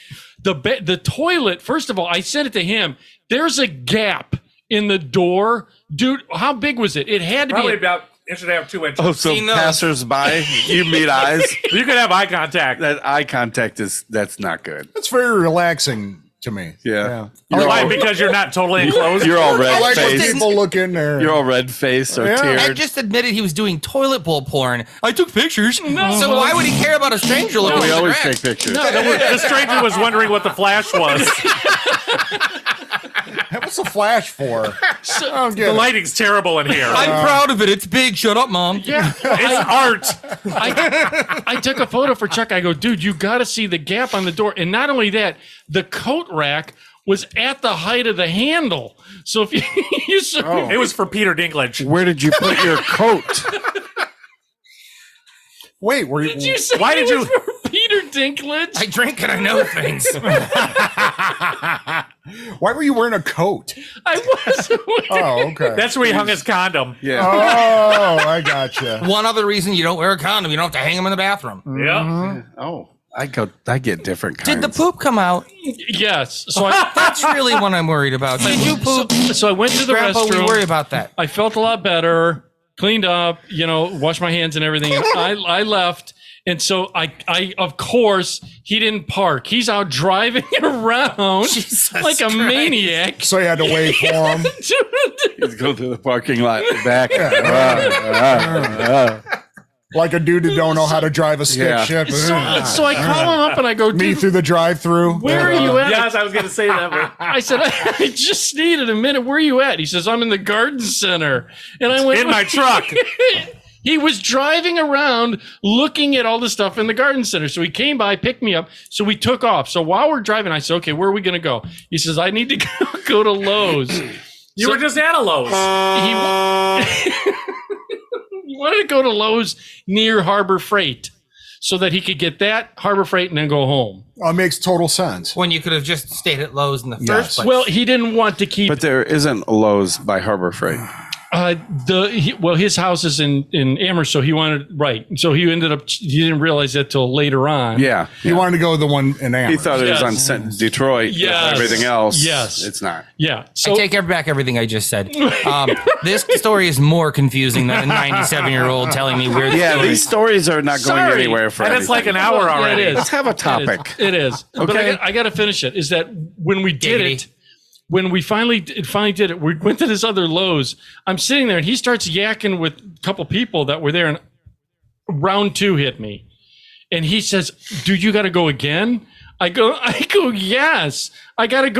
The toilet. First of all, I sent it to him. There's a gap in the door, dude. How big was it? It had to Probably be. about 1.5 to 2 inches. Oh, so He knows. passers-by, you meet eyes. You could have eye contact. That eye contact that's not good. It's very relaxing to me. Yeah. Why? Because you're not totally enclosed. You're all I like when red-faced. people look in there. You're all red-faced or Yeah. I teared. just admitted he was doing toilet bowl porn. I took pictures. So why would he care about a stranger looking We at the always grass? take pictures. The stranger was wondering what the flash was. What's a flash for? I don't get The it. lighting's terrible in here. I'm proud of it. It's big. Shut up, Mom. Yeah, It's art. I took a photo for Chuck. I go, dude, you got to see the gap on the door. And not only that, the coat rack was at the height of the handle. So if you saw, It was for Peter Dinklage. Where did you put your coat? Wait, were did you say Why did it you- was for Peter Dinklage? I drink and I know things. Why were you wearing a coat? I was. Oh, okay. That's where he hung his condom. Yeah. Oh, I gotcha. One other reason you don't wear a condom, you don't have to hang them in the bathroom. Yeah. Oh, I get different kinds. Did the poop come out? Yes. So I, That's really what I'm worried about. Did you poop? so I went to the Grandpa, we restroom. worry about that. I felt a lot better, cleaned up, washed my hands and everything. And I left, And so I of course, he didn't park. He's out driving around like a maniac. So you had to wait for him. He's going through the parking lot back. Like a dude that don't know how to drive a stick shift. So I call him up and I go, me through the drive-through. Where are you at? Yes, I was going to say that. But I said, I just needed a minute. Where are you at? He says, I'm in the garden center. And I went, in my truck. He was driving around looking at all the stuff in the garden center. So he came by, picked me up. So we took off. So while we're driving, I said, okay, where are we going to go? He says, I need to go to Lowe's. You were just at a Lowe's. He wanted to go to Lowe's near Harbor Freight so that he could get that Harbor Freight and then go home. It makes total sense. When you could have just stayed at Lowe's in the first place. Well, he didn't want to keep. But there isn't a Lowe's by Harbor Freight. His house is in Amherst, so he wanted So he ended up. He didn't realize that till later on. Yeah, he wanted to go to the one in Amherst. He thought it was on Detroit. Yes. Everything else. Yes, it's not. Yeah. So I take back everything I just said. This story is more confusing than a 97-year-old telling me weird. Yeah, stories. these stories are not going anywhere for and it's like an hour already. Yeah, it is. Let's have a topic. It is. But Okay. I got to finish it. Is that when we did it? When we finally did it, we went to this other Lowe's. I'm sitting there, and he starts yakking with a couple people that were there, and round 2 hit me, and he says, "Dude, you got to go again." I go, yes, I got to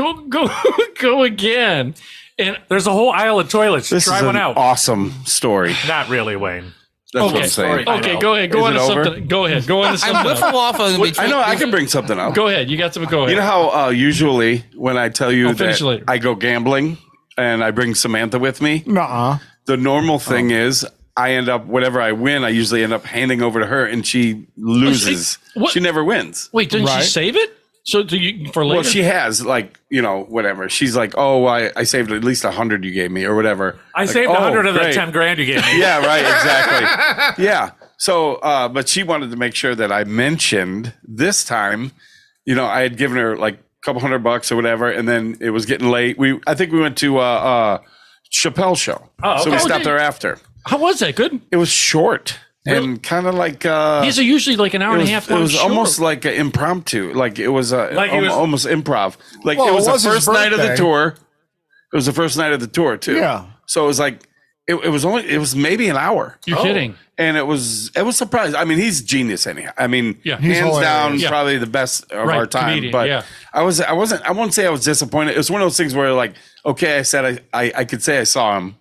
go again. And there's a whole aisle of toilets. This Try is one an out. awesome story. Not really, Wayne. That's what I'm saying. Okay, go ahead. Go on to something. Go ahead. Go on to something. I'm whiffle off of I know. I can bring something up. Go ahead. You got something. Go ahead. You know how usually when I tell you finish that later. I go gambling and I bring Samantha with me, Nuh-uh. the normal thing is I end up, whatever I win, I usually end up handing over to her and she loses. What? She never wins. Wait, didn't Right. she save it? So do you for later? Well, she has, like, whatever. She's like, oh, I saved at least 100 you gave me or whatever. I Like, saved 100 of the great. 10 grand you gave me. Yeah, right, exactly. Yeah. So, but she wanted to make sure that I mentioned this time, I had given her like a couple $100 or whatever, and then it was getting late. I think we went to Chappelle show. Oh, So we okay. stopped there after. How was that? Good. It was short and kind of like These are usually like an hour and a half. It was long almost short. like an impromptu. Like it was Like it was- almost improv. Like Well, it was it the was his first night of the birthday. tour. It was the first night of the tour too. Yeah. So it was like it was maybe an hour. You're kidding. And it was surprising. I mean, he's genius anyhow. I mean, Yeah. He's hands down, hilarious. Yeah. probably the best of Right, our time. comedian, but yeah. I won't say I was disappointed. It was one of those things where like, okay, I said I could say I saw him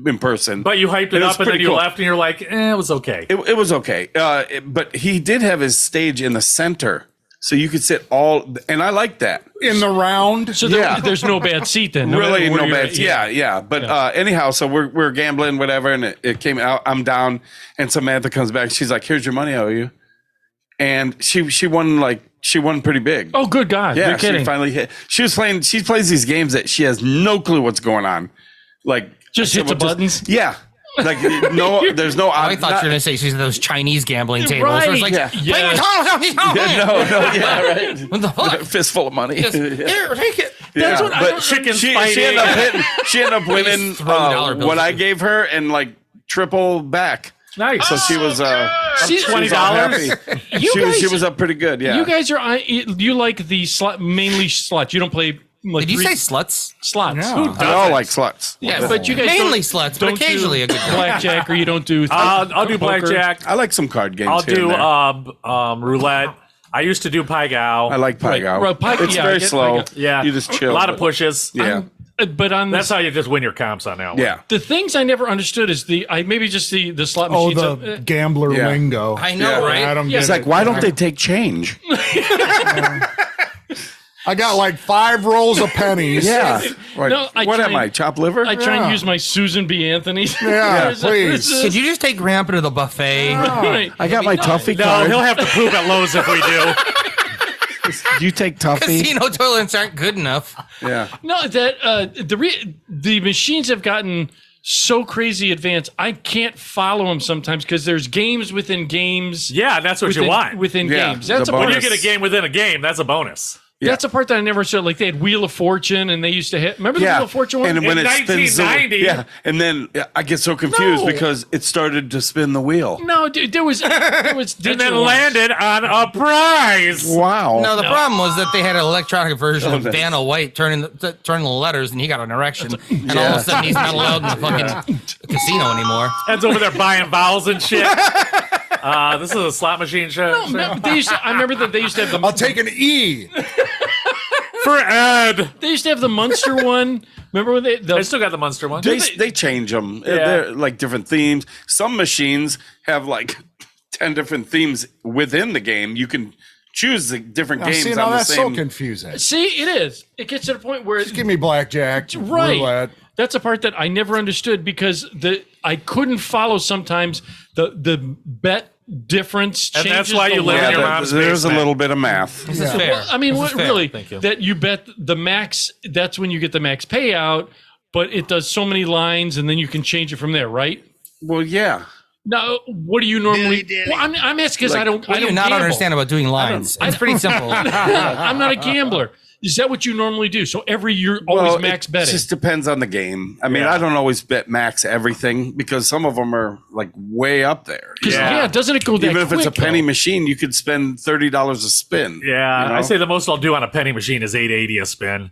in person. But you hyped it It was up and then pretty you cool. left and you're like, it was okay. It was okay. But he did have his stage in the center. So you could sit and I like that. In the round. So there's no bad seat then. Really, matter where no you're bad. at. Yeah. But anyhow, so we're gambling, whatever, and it came out. I'm down, and Samantha comes back. She's like, "Here's your money, I owe you." And she won pretty big. Oh, good God! Yeah, You're kidding. she finally hit. She was playing. She plays these games that she has no clue what's going on. Like Just hit the buttons? Yeah. Like there's no. I thought you were going to say she's at those Chinese gambling tables. Where it's like, Yeah. Yes. Right. What the fuck? Fistful of money. Just, here, take it. That's what I but don't- Chicken she fighting. ended up winning throwing dollar bills what I at you. gave her and like triple back. Nice. So she was See, she was all happy. She was up pretty good. Yeah. You guys are you like the slot, mainly slots. You don't play like Did you say sluts? slots? Yeah. Who I does all it? like sluts. Yeah, but you guys Mainly don't, sluts, but don't occasionally do a good time. blackjack, or you don't do. I'll do poker? blackjack. I like some card games. I'll here do and there. roulette. I used to do Pai Gow. I like Pai Right, Gow. right, Pai- It's yeah, I very get slow. Pai Gow. Yeah. You just chill. A lot of but- pushes. Yeah. But on That's the, how you just win your comps on that one. Yeah. the things I never understood is the slot Oh, machines. the gambler Yeah. lingo. I know, Yeah. right? Adam Yeah. It's did like, it. why don't they take change? I got like 5 rolls of pennies. Yeah. Like, No, I what try am I? and- Chop liver? I try and Yeah. use my Susan B. Anthony. Yeah, please. Could you just take Grandpa to the buffet? Right. I got my Tuffy No, card. he'll have to poop at Lowe's if we do. Do you take Tuffy? Casino toilets aren't good enough. Yeah. No, that the machines have gotten so crazy advanced. I can't follow them sometimes because there's games within games. Yeah, that's what within, you want. within Yeah, games. That's the a When bonus. you get a game within a game, that's a bonus. That's a part that I never saw. Like they had Wheel of Fortune, and they used to hit. Remember the Wheel of Fortune one? And when In it spins, the, 1990. yeah, and then I get so confused No. because it started to spin the wheel. No, dude, there was And then digital ones. landed on a prize. Wow. No, the problem was that they had an electronic version of nice. Vanna White turning the letters, and he got an erection, and all of a sudden he's not allowed in the fucking casino anymore. Ed's over there buying vowels and shit. This is a slot machine show. No, they used to, I remember that they used to have the. I'll take an E. For Ed. They used to have the Munster one. Remember when I still got the Munster one. They change them. They're like different themes. Some machines have like 10 different themes within the game. You can choose the different Now, games see, on now the that's same. so confusing. See, it is. It gets to the point where Just give me blackjack, right. roulette. That's a part that I never understood because I couldn't follow sometimes the bet difference. And that's changes why the you live in line. your mom's There's a basement. little bit of math. This is fair. Well, I mean, This what is fair. really? Thank you. That you bet the max. That's when you get the max payout, but it does so many lines, and then you can change it from there, right? Well, yeah. Now, what do you normally? Well, I'm asking because I don't. What I do you don't not gamble. understand about doing lines? It's pretty simple. I'm not a gambler. Is that what you normally do? So every year, always max it betting. just depends on the game. I mean, I don't always bet max everything because some of them are like way up there. 'Cause, yeah, doesn't it go that Even if it's a quick, penny though? machine, you could spend $30 a spin. Yeah, you know? I say the most I'll do on a penny machine is $8.80 a spin.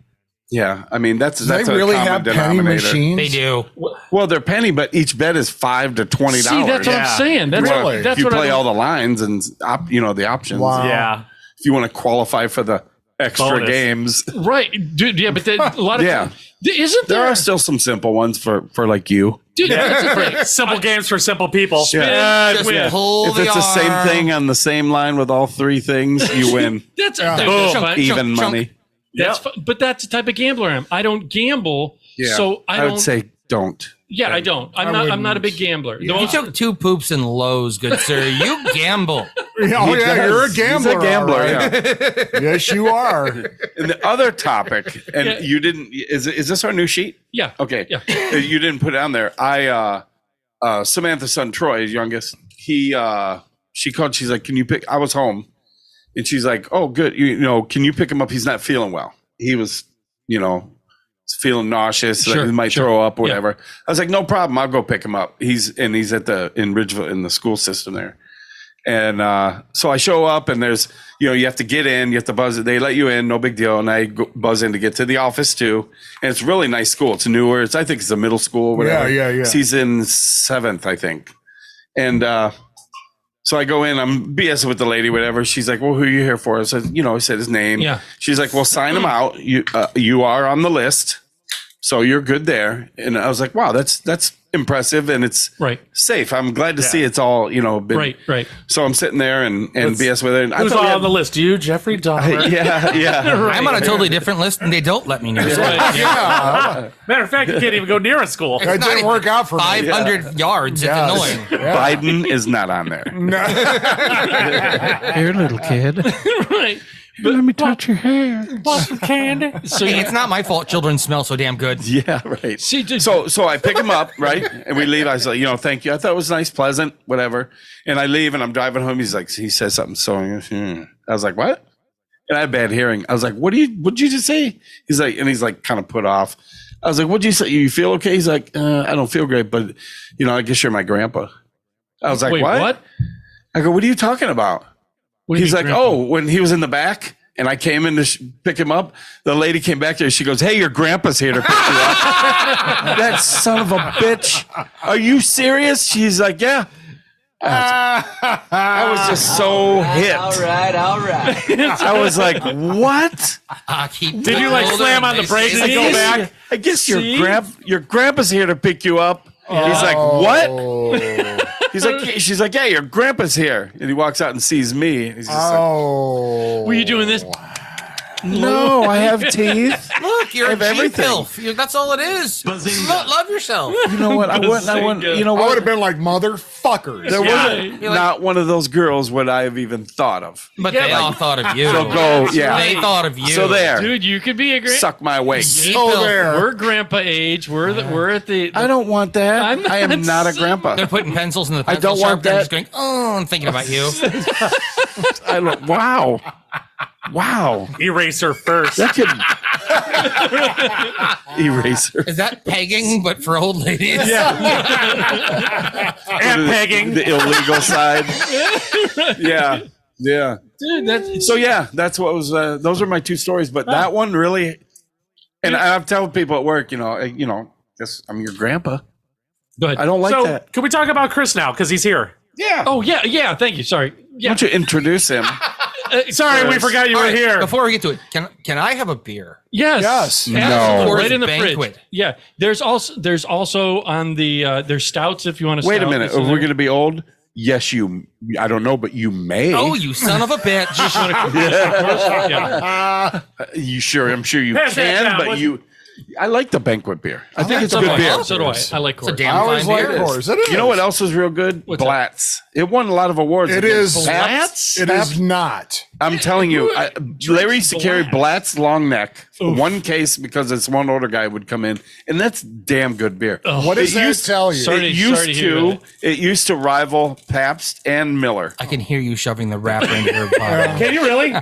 Yeah, I mean that's They a really common have penny denominator. machines. They do. Well, they're penny, but each bet is $5 to $20. See, that's what Yeah. I'm saying. That's Really? that's if you what play I all the lines and the options. Wow. Yeah. If you want to qualify for the extra Bonus. games, right, dude. Yeah, but then a lot of Yeah. isn't there there? are still some simple ones for like you. Dude, that's the thing. Simple games for simple people. Just Win. pull If the it's the same arm. thing on the same line with all three things, you win. That's Boom. fine. Even money. That's fine. But that's the type of gambler I am. I don't gamble, so I don't. would say don't. Yeah, I don't. I'm not a big gambler. Yeah. The You most- took 2 poops and lows, good sir. You gamble. Oh, yeah, you're a He's gambler. a gambler, all right. yeah. Yes, you are. And the other topic, and Yeah. you didn't. Is this our new sheet? yeah. Okay. Yeah. You didn't put it on there. Samantha's son Troy, his youngest, she called, she's like, can you pick, I was home and she's like, oh good, you know, can you pick him up? He's not feeling well. He was, feeling nauseous, like Sure, he might sure. throw up or whatever. I was like, no problem, I'll go pick him up. He's in Ridgeville in the school system there. And so I show up and there's, you have to get in, you have to buzz it. They let you in, no big deal. And I buzz in to get to the office too. And it's a really nice school. It's newer. I think it's a middle school, whatever. Yeah. He's in 7th, I think. And so I go in, I'm BSing with the lady, whatever. She's like, well, who are you here for? I said, I said his name. Yeah. She's like, well, sign him out. You are on the list. So you're good there. And I was like, wow, that's impressive and it's Right. safe. I'm glad to see it's all, been Right. so I'm sitting there and BS with her. And I Who's thought all we on the list? You, Jeffrey Dahmer? yeah. I'm on a totally different list, and they don't let me near. Yeah. Matter of fact, you can't even go near a school. That didn't work out for me. 500 yards. It's annoying. Biden is not on there. Here, little kid. Right. Let me touch your hair. Want some candy? So Hey, it's not my fault children smell so damn good. Yeah, right. See, dude, So I pick him up, right? And we leave. I was like, thank you. I thought it was nice, pleasant, whatever. And I leave and I'm driving home. He's like, he says something. So I was like, what? And I had bad hearing. I was like, what'd you just say? He's like kind of put off. I was like, what'd you say? You feel okay? He's like, I don't feel great, but I guess you're my grandpa. I was like, wait, what? I go, what are you talking about? What do you He's mean, like, grandpa? oh, when he was in the back and I came in to pick him up, the lady came back there. She goes, hey, your grandpa's here to pick you up. That son of a bitch. Are you serious? She's like, yeah. I was just so hit. All right. I was like, what? Did you slam on the brakes and go back? I guess your grandpa's here to pick you up. He's like, what? She's like, yeah, your grandpa's here. And he walks out and sees me. He's just Were you doing this? no, I have teeth. Look, you're I a have everything. G-pilf. That's all it is. Love yourself. You know what? I wouldn't. You know I would what? have been like, motherfuckers. There Yeah. wasn't not one of those girls would I have even thought of. But they all thought of you. So go, yeah. They thought of you. So there, Dude, you could be a great. suck my weight. So there. We're grandpa age. We're at the. I don't want that. I'm I am not a so- grandpa. They're putting pencils in the I pencil don't want sharpener and that. just going, oh, I'm thinking about you. Wow. Wow. Eraser first. That could eraser. Is that pegging, but for old ladies? And pegging. The illegal side. Yeah. Yeah. Dude, that's So yeah, that's what was. Those are my two stories, but that one really. And I've told people at work, guess I'm your grandpa. Go ahead. I don't like So, that. can we talk about Chris now? Because he's here. Yeah. Oh yeah. Thank you. Sorry. Why Yeah. don't you introduce him? Sorry, we forgot you All were right, here. Before we get to it, can I have a beer? Yes. Yes. No. Absolutely. Or Right in the banquet. fridge. Yeah. There's also on the there's stouts if you want to. Wait a minute. Are we going to be old? Yes, you. I don't know, but you may. Oh, you son of a bitch! Yeah. You sure? I'm sure you Pass that can, down. but What's- you. I like the banquet beer. I think it's a So good do I. beer. So do I. I like It's a Coors. damn I always fine like beer. Coors. It is. You know what else was real good? What's that? Blatz. It won a lot of awards. It against is. Pabst. It is not. I'm telling you, Larry used to carry Blatz long neck. One case because this one older guy would come in, and that's damn good beer. What does that tell you? Sorry It to used hear to. that. It used to rival Pabst and Miller. I can hear you shoving the wrapper into your bottle. Can you really?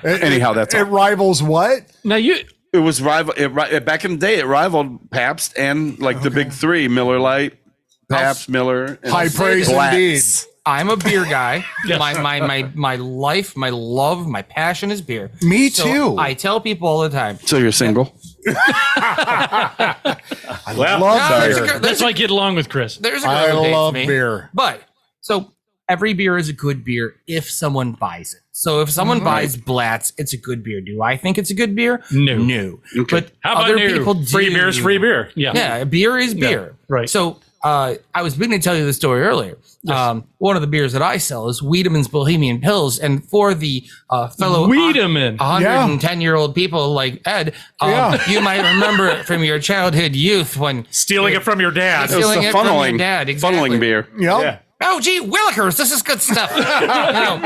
Anyhow, that's It all. rivals what? Now you. It was rival. Back in the day, it rivaled Pabst and like the big three: Miller Lite, Pabst, Miller, and High praise Blatz. indeed. I'm a beer guy. Yes. My life, my love, my passion is beer. Me So too. I tell people all the time. So you're single? Well, love there's a beer. girl- That's why I get along with Chris. There's a girl I who dates love me. beer. But so every beer is a good beer if someone buys it. So if someone buys Blatz, it's a good beer. Do I think it's a good beer? No. But How about other no? people do. free beer's free beer. Yeah. Yeah, beer is beer. right. So I was beginning to tell you the story earlier. One of the beers that I sell is Wiedemann's Bohemian Pills. And for the fellow Wiedemann. 110-year-old people like Ed, you might remember it from your childhood youth when Stealing it from your dad. It was Stealing the it from your funneling, dad, exactly. funneling beer. Yep. oh, gee, Willikers, this is good stuff. You know,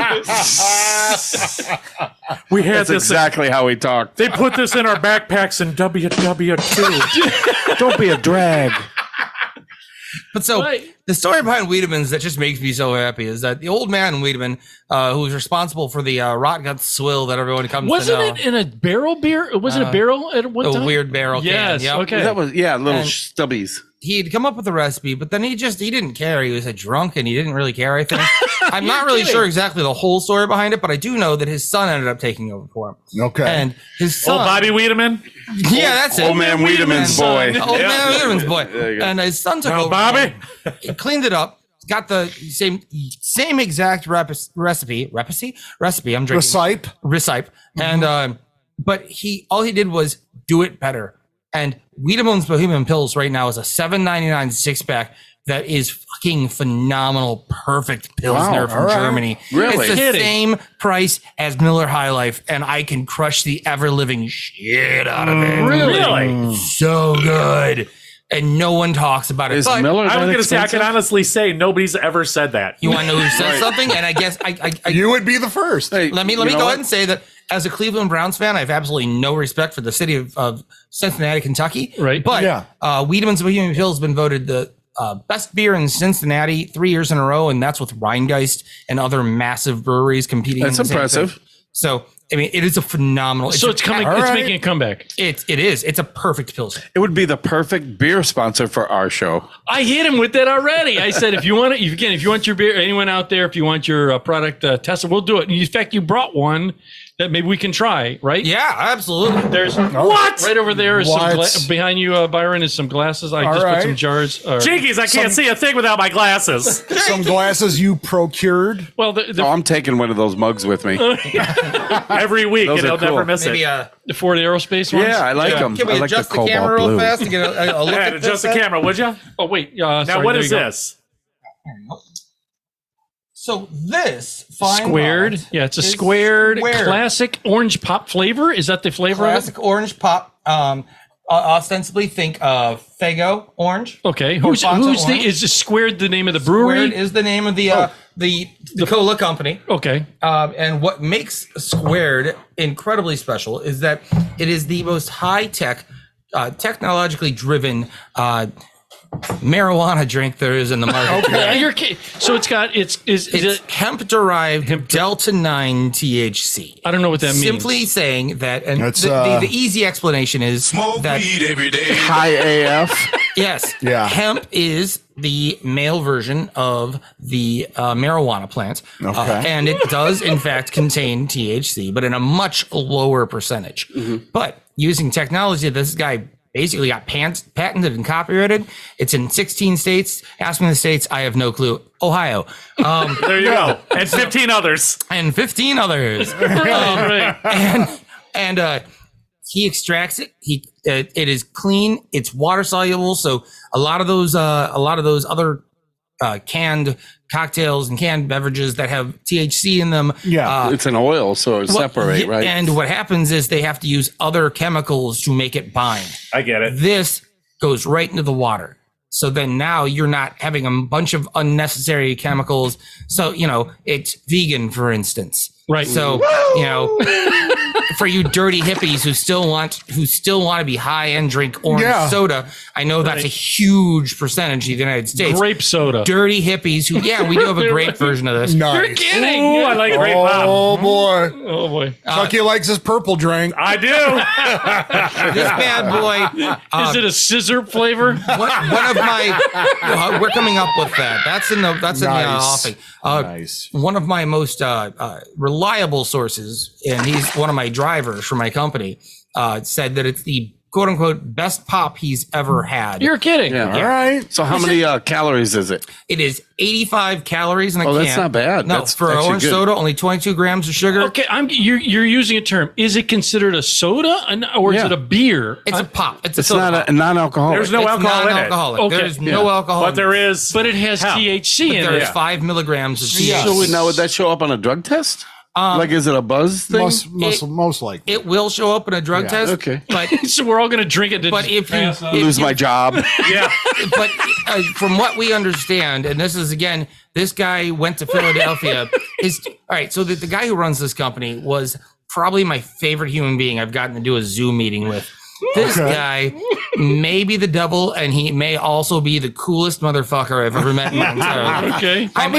We had That's this. exactly how we talked. They put this in our backpacks in WW2. Don't be a drag. But so Right. the story behind Wiedemann's that just makes me so happy is that the old man Wiedemann, who was responsible for the rot gut swill that everyone comes Wasn't to know. it in a barrel beer? Was it a barrel at one The time? weird barrel can. Yes. Yep. Okay. That was little And- stubbies. He'd come up with the recipe, but then he didn't care. He was a drunk and he didn't really care, I think. I'm not really sure exactly the whole story behind it, but I do know that his son ended up taking over for him. Okay. And his son. Old Bobby Wiedemann. Yeah, that's it. Old man Wiedemann's boy. Old man Wiedemann's boy. There you go. And his son took Now, over. Bobby. He cleaned it up. Got the same exact recipe. I'm drinking Recipe. recipe. And but all he did was do it better. And Wiedemann's Bohemian Pills right now is a $7.99 six-pack that is fucking phenomenal, perfect Pilsner Wow, from all right. Germany. Really? It's the Kidding. same price as Miller High Life, and I can crush the ever-living shit out of it. Really? So good. And no one talks about it. Is But Miller I was that going to say, I expensive? can honestly say nobody's ever said that. you want to know who said something? And I guess You would be the first. Hey, let me you know go what? ahead and say that as a Cleveland Browns fan, I have absolutely no respect for the city of Cincinnati, Kentucky. Right. But Yeah. Wiedemann's Bohemian Pills has been voted the best beer in Cincinnati 3 years in a row, and that's with Rheingeist and other massive breweries competing. That's in the same impressive. thing. So, I mean, it is a phenomenal. So it's coming. All It's right. making a comeback. It is. It's a perfect Pilsner. It would be the perfect beer sponsor for our show. I hit him with that already. I said, if you want it, if you want your beer, anyone out there, if you want your product tested, we'll do it. In fact, you brought one that maybe we can try, right? Yeah, absolutely. There's What? right over there is What? some behind you, Byron, is some glasses. I just put right. some jars. Jinkies, I can't see a thing without my glasses. Some glasses you procured. Well, the Oh, I'm taking one of those mugs with me. Every week, Those and are I'll never cool. miss Maybe it. the Ford Aerospace ones. Yeah, I like them. Can we I like adjust the, cobalt camera real blue. fast to get a look Yeah, at adjust this? the camera, would you? Oh wait. Now, sorry, what there is you go. this? So this fine Squared. product Yeah, it's a is squared squared. classic orange pop flavor. Is that the flavor Classic orange pop. Ostensibly think of Faygo orange. of it? Okay. Or Who's Fanta the? orange. Is this squared the name of the brewery? Squared is the name of the cola company. Okay. And what makes Squared incredibly special is that it is the most high tech, technologically driven marijuana drink there is in the market. Yeah, you're kidding. So it's got is it hemp derived Delta 9 THC. I don't know what that means. Simply saying that, and That's, the easy explanation is that every day. High AF. yes, Yeah. hemp is the male version of the marijuana plant, Okay. and it does in fact contain THC, but in a much lower percentage. But using technology, this guy basically got patented and copyrighted. It's in 16 states. Ask me the states, I have no clue. Ohio. There you go. And 15 others. And 15 others. right. And he extracts it. It is clean. It's water soluble. So a lot of those other canned cocktails and canned beverages that have THC in them. Yeah. It's an oil, so it separate, right? And what happens is they have to use other chemicals to make it bind. I get it. This goes right into the water. So then now you're not having a bunch of unnecessary chemicals. So, it's vegan, for instance. Right. So, for you dirty hippies who still want to be high and drink orange soda, I know that's a huge percentage of the United States. Grape soda. Dirty hippies who, we do have a grape version of this. Nice. You're kidding. Ooh, I like grape pop. Oh boy. Oh boy. Chucky likes his purple drink. I do. This bad boy. Is it a scissor flavor? One of my, we're coming up with that. That's in the offing. Nice. One of my most reliable sources, and he's one of my drivers for my company, said that it's the quote unquote best pop he's ever had. You're kidding. Yeah. All right. So how many calories is it? It is 85 calories in a can. Oh, that's not bad. No, That's for actually orange good. soda, only 22 grams of sugar. Okay, you're using a term. Is it considered a soda or is Yeah. it a beer? It's a pop. It's It's soda not pop. a non-alcoholic. There's no It's alcohol in it. non-alcoholic. Okay. There's no alcohol. But there is. But it has hemp. THC in There's it. 5 milligrams of THC. So now would that show up on a drug test? Like, is it a buzz thing? Most likely. It will show up in a drug test. Okay. But So we're all going to drink it. To but if you Lose my job. Yeah. but from what we understand, and this is again, this guy went to Philadelphia. All right. So the guy who runs this company was probably my favorite human being I've gotten to do a Zoom meeting with. This guy may be the devil, and he may also be the coolest motherfucker I've ever met in my entire life. Okay. I'm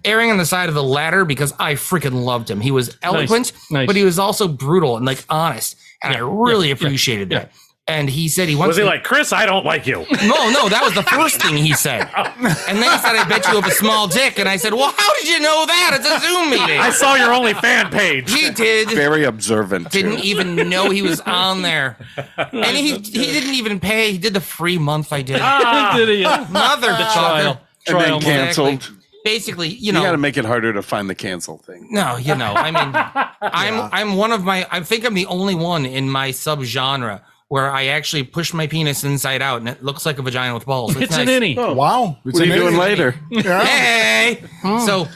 erring on the side of the latter because I freaking loved him. He was eloquent, Nice. but he was also brutal and honest, and I really appreciated that. And he said he wants Was he to- like, Chris, I don't like you? No, that was the first thing he said. And then he said, I bet you have a small dick. And I said, well, how did you know that? It's a Zoom meeting. I saw your only fan page. He did. Very observant. Didn't too. even know he was on there. And he didn't even pay. He did the free month I did. Did he? Mother trial. And then Trial. canceled. Basically, You got to make it harder to find the cancel thing. No, I mean, I'm one of my, I think I'm the only one in my subgenre where I actually push my penis inside out and it looks like a vagina with balls. It's nice. an innie. Oh, wow. What are you doing later? Hey. So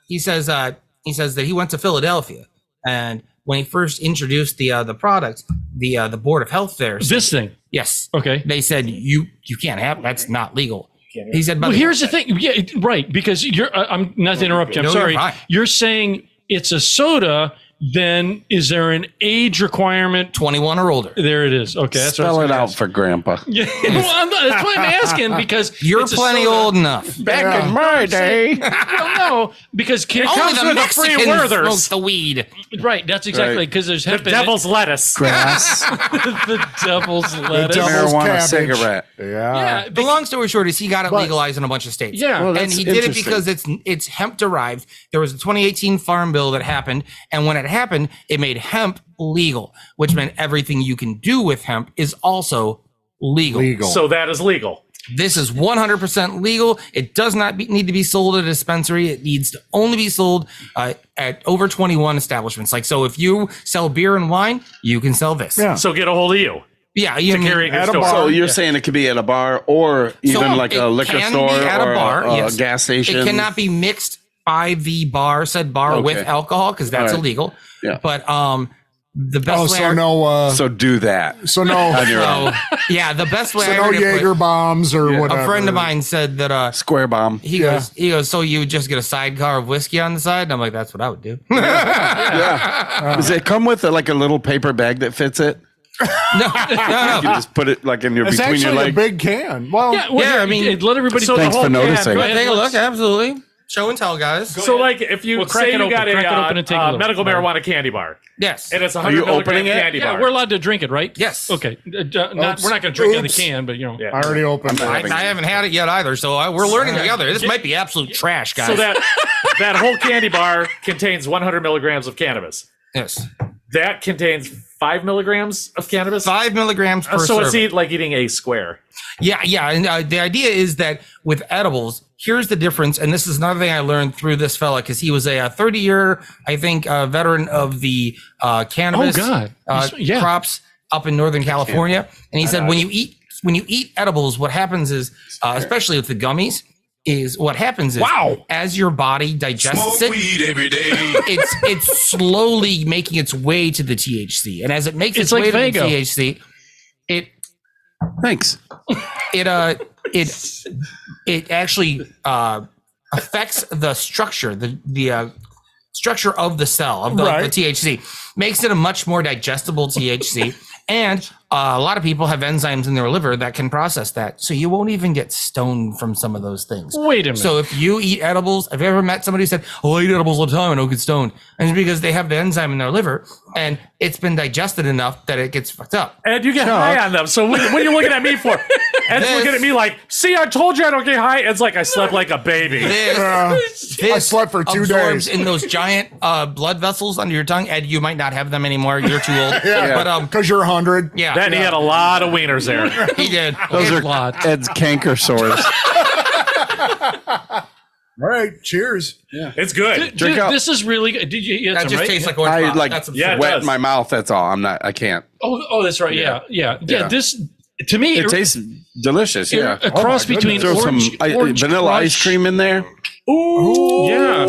he says that he went to Philadelphia, and when he first introduced the product, the Board of Health there said, This thing. yes, Okay. they said you can't have, that's not legal. He said, Well, here's the thing. Yeah, right. Because you're, I'm not to interrupt you. I'm No, you're sorry. fine. You're saying it's a soda. Then is there an age requirement? 21 or older. There it is. Okay. That's Spell what I it was out for Grandpa. Yeah. That's why I'm asking, because You're it's a plenty soda. old enough. Back in my day. Well, no, because Only comes the with a free Mexicans Werther's. smoke the weed. right. That's exactly Right. because there's The hemp in it. devil's lettuce. Grass. the devil's lettuce. devil's Marijuana cabbage. cigarette. Yeah. The long story short is he got it But- legalized in a bunch of states. Yeah. Well, and that's he did it interesting. because it's hemp derived. There was a 2018 farm bill that happened, and when it happened, it made hemp legal, which meant everything you can do with hemp is also legal. So that is legal. This is 100% legal. It does not need to be sold at a dispensary. It needs to only be sold at over 21 establishments. Like, so if you sell beer and wine, you can sell this. Yeah. So get a hold of you Yeah. You to carry it in your at a store. bar. So you're saying it could be at a bar or even So like a it liquor can store be at or a bar, a yes. gas station. It cannot be mixed by the bar, said bar, Okay. with alcohol because that's All right. illegal. Yeah. But the best Oh, way so no, So do that. so no, On your own. yeah, the best way so I no heard it Jaeger was, bombs or whatever. a friend of mine said that Square bomb. he goes, so you would just get a sidecar of whiskey on the side? And I'm like, that's what I would do. Yeah. Does it come with like a little paper bag that fits it? You just put it like in your It's between your actually a legs. big can. Well, I mean, let everybody. So Thanks the whole for noticing. Go ahead, take a look. Absolutely. Show and tell, guys. So, like, if you Well, crack say it you open, got crack it open and take a a look. medical marijuana candy bar, Yes. and it's a Are 100 you milligram opening it? candy Yeah, bar. we're allowed to drink it, right? Yes. Okay. We're not going to drink it in the can, but I already opened it. I haven't had it yet either, so we're learning together. This might be absolute trash, guys. So that whole candy bar contains 100 milligrams of cannabis. yes, That contains 5 milligrams of cannabis. 5 milligrams per So serving. it's like eating a square. Yeah. And the idea is that with edibles, here's the difference. And this is another thing I learned through this fella because he was a 30-year, I think, veteran of the cannabis crops up in Northern California. And he said when you eat edibles, what happens is, especially with the gummies, is what happens is as your body digests it, it's slowly making its way to the THC. And as it makes its like way to Fago. the THC, it actually affects the structure, the structure of the cell of the THC, makes it a much more digestible THC. And a lot of people have enzymes in their liver that can process that. So you won't even get stoned from some of those things. Wait a minute. So if you eat edibles, have you ever met somebody who said, oh, I eat edibles all the time, I don't get stoned? And it's because they have the enzyme in their liver and it's been digested enough that it gets fucked up. And you get high on them. So what are you looking at me for? Ed's looking at me like, see, I told you I don't get high. It's like I slept like a baby. This I slept for 2 absorbs days. in those giant blood vessels under your tongue. Ed, you might not have them anymore. You're too old. Yeah, because you're 100. Yeah. Then he had a lot of wieners there. He did. Those are lot. Ed's canker sores. All right, cheers. Yeah, it's good. Drink up. This is really good. Did you eat That some, just right? tastes like orange I pop. like That's wet my mouth. That's all. I can't. Oh, that's right. Yeah. This to me It tastes delicious. Yeah, a cross between throw some orange vanilla crush. ice cream in there. Ooh, yeah.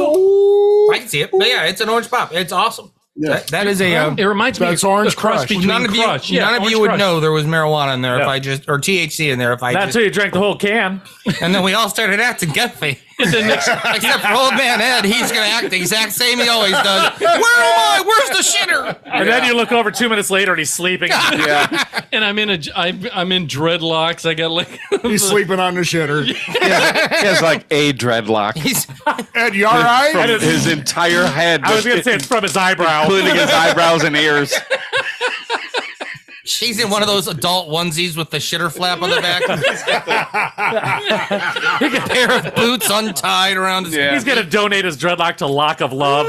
I can see it. But yeah, it's an orange pop. It's awesome. That is a. It reminds me That's of orange a cross crush. between None of you, crush. Yeah, none of orange you would crush. know there was marijuana in there if Yeah. I just, or THC in there if I Not just, until you drank the whole can. and then we all started acting guilty. Except for old man Ed, he's gonna act the exact same he always does. Where am I? Where's the shitter? And then you look over 2 minutes later and he's sleeping. Yeah, And I'm in dreadlocks. I got like He's sleeping on the shitter. he has like a dreadlock. He's Ed, you all right? From his entire head. I was going to say it's from his eyebrow. including his eyebrows and ears. He's in one of those adult onesies with the shitter flap on the back. A pair of boots untied around his He's going to donate his dreadlock to Lock of Love.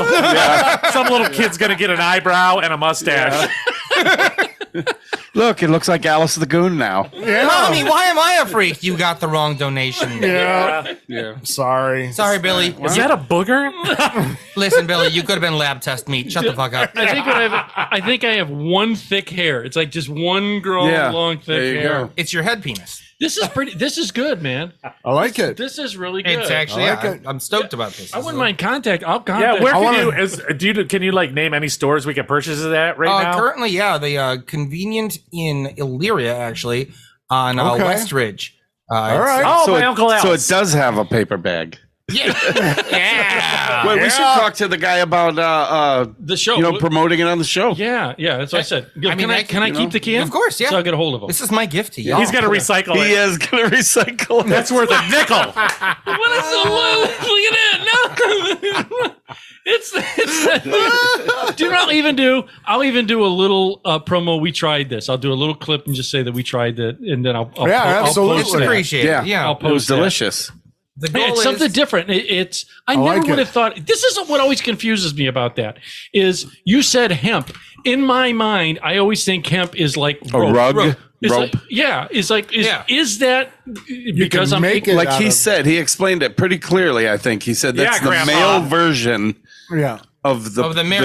Some little kid's going to get an eyebrow and a mustache. Look, it looks like Alice the Goon now. Mommy, why am I a freak? You got the wrong donation. Yeah. Sorry. Sorry, Billy. Is that a booger? Listen, Billy, you could have been lab test meat. Shut the fuck up. I think I have one thick hair. It's like just one long thick there you hair. go. It's your head penis. This is pretty. This is good, man. I like it. This is really good. It's actually, I like it. I'm stoked about this. I wouldn't mind contact. I'll contact. Yeah, where I can wanna- can you like name any stores we can purchase it at right now? Currently, yeah, the Convenient in Illyria, actually, on Okay. West Ridge. All right. Oh, so my it, Uncle Al's. So it does have a paper bag. Yeah. Yeah. Wait, we should talk to the guy about the show. promoting it on the show. Yeah, that's what I said. I mean, can I keep the can? Of course, yeah. So I'll get a hold of him. This is my gift to you. He's going to recycle He it. is gonna recycle it. That's worth a nickel. What is the look at that? No, it's I'll even do a little promo. We tried this. I'll do a little clip and just say that we tried that, and then I'll absolutely. post that. Appreciate it. Yeah. I'll It was post that. delicious. The goal It's is something different. I never like would it. have thought. This is what always confuses me about that. Is you said hemp. In my mind, I always think hemp is like A rug? It's Rope? like- yeah, is that because can I'm make it Like out he of- said, he explained it pretty clearly. I think he said that's Yeah, the Grandpa. male version Yeah. of the.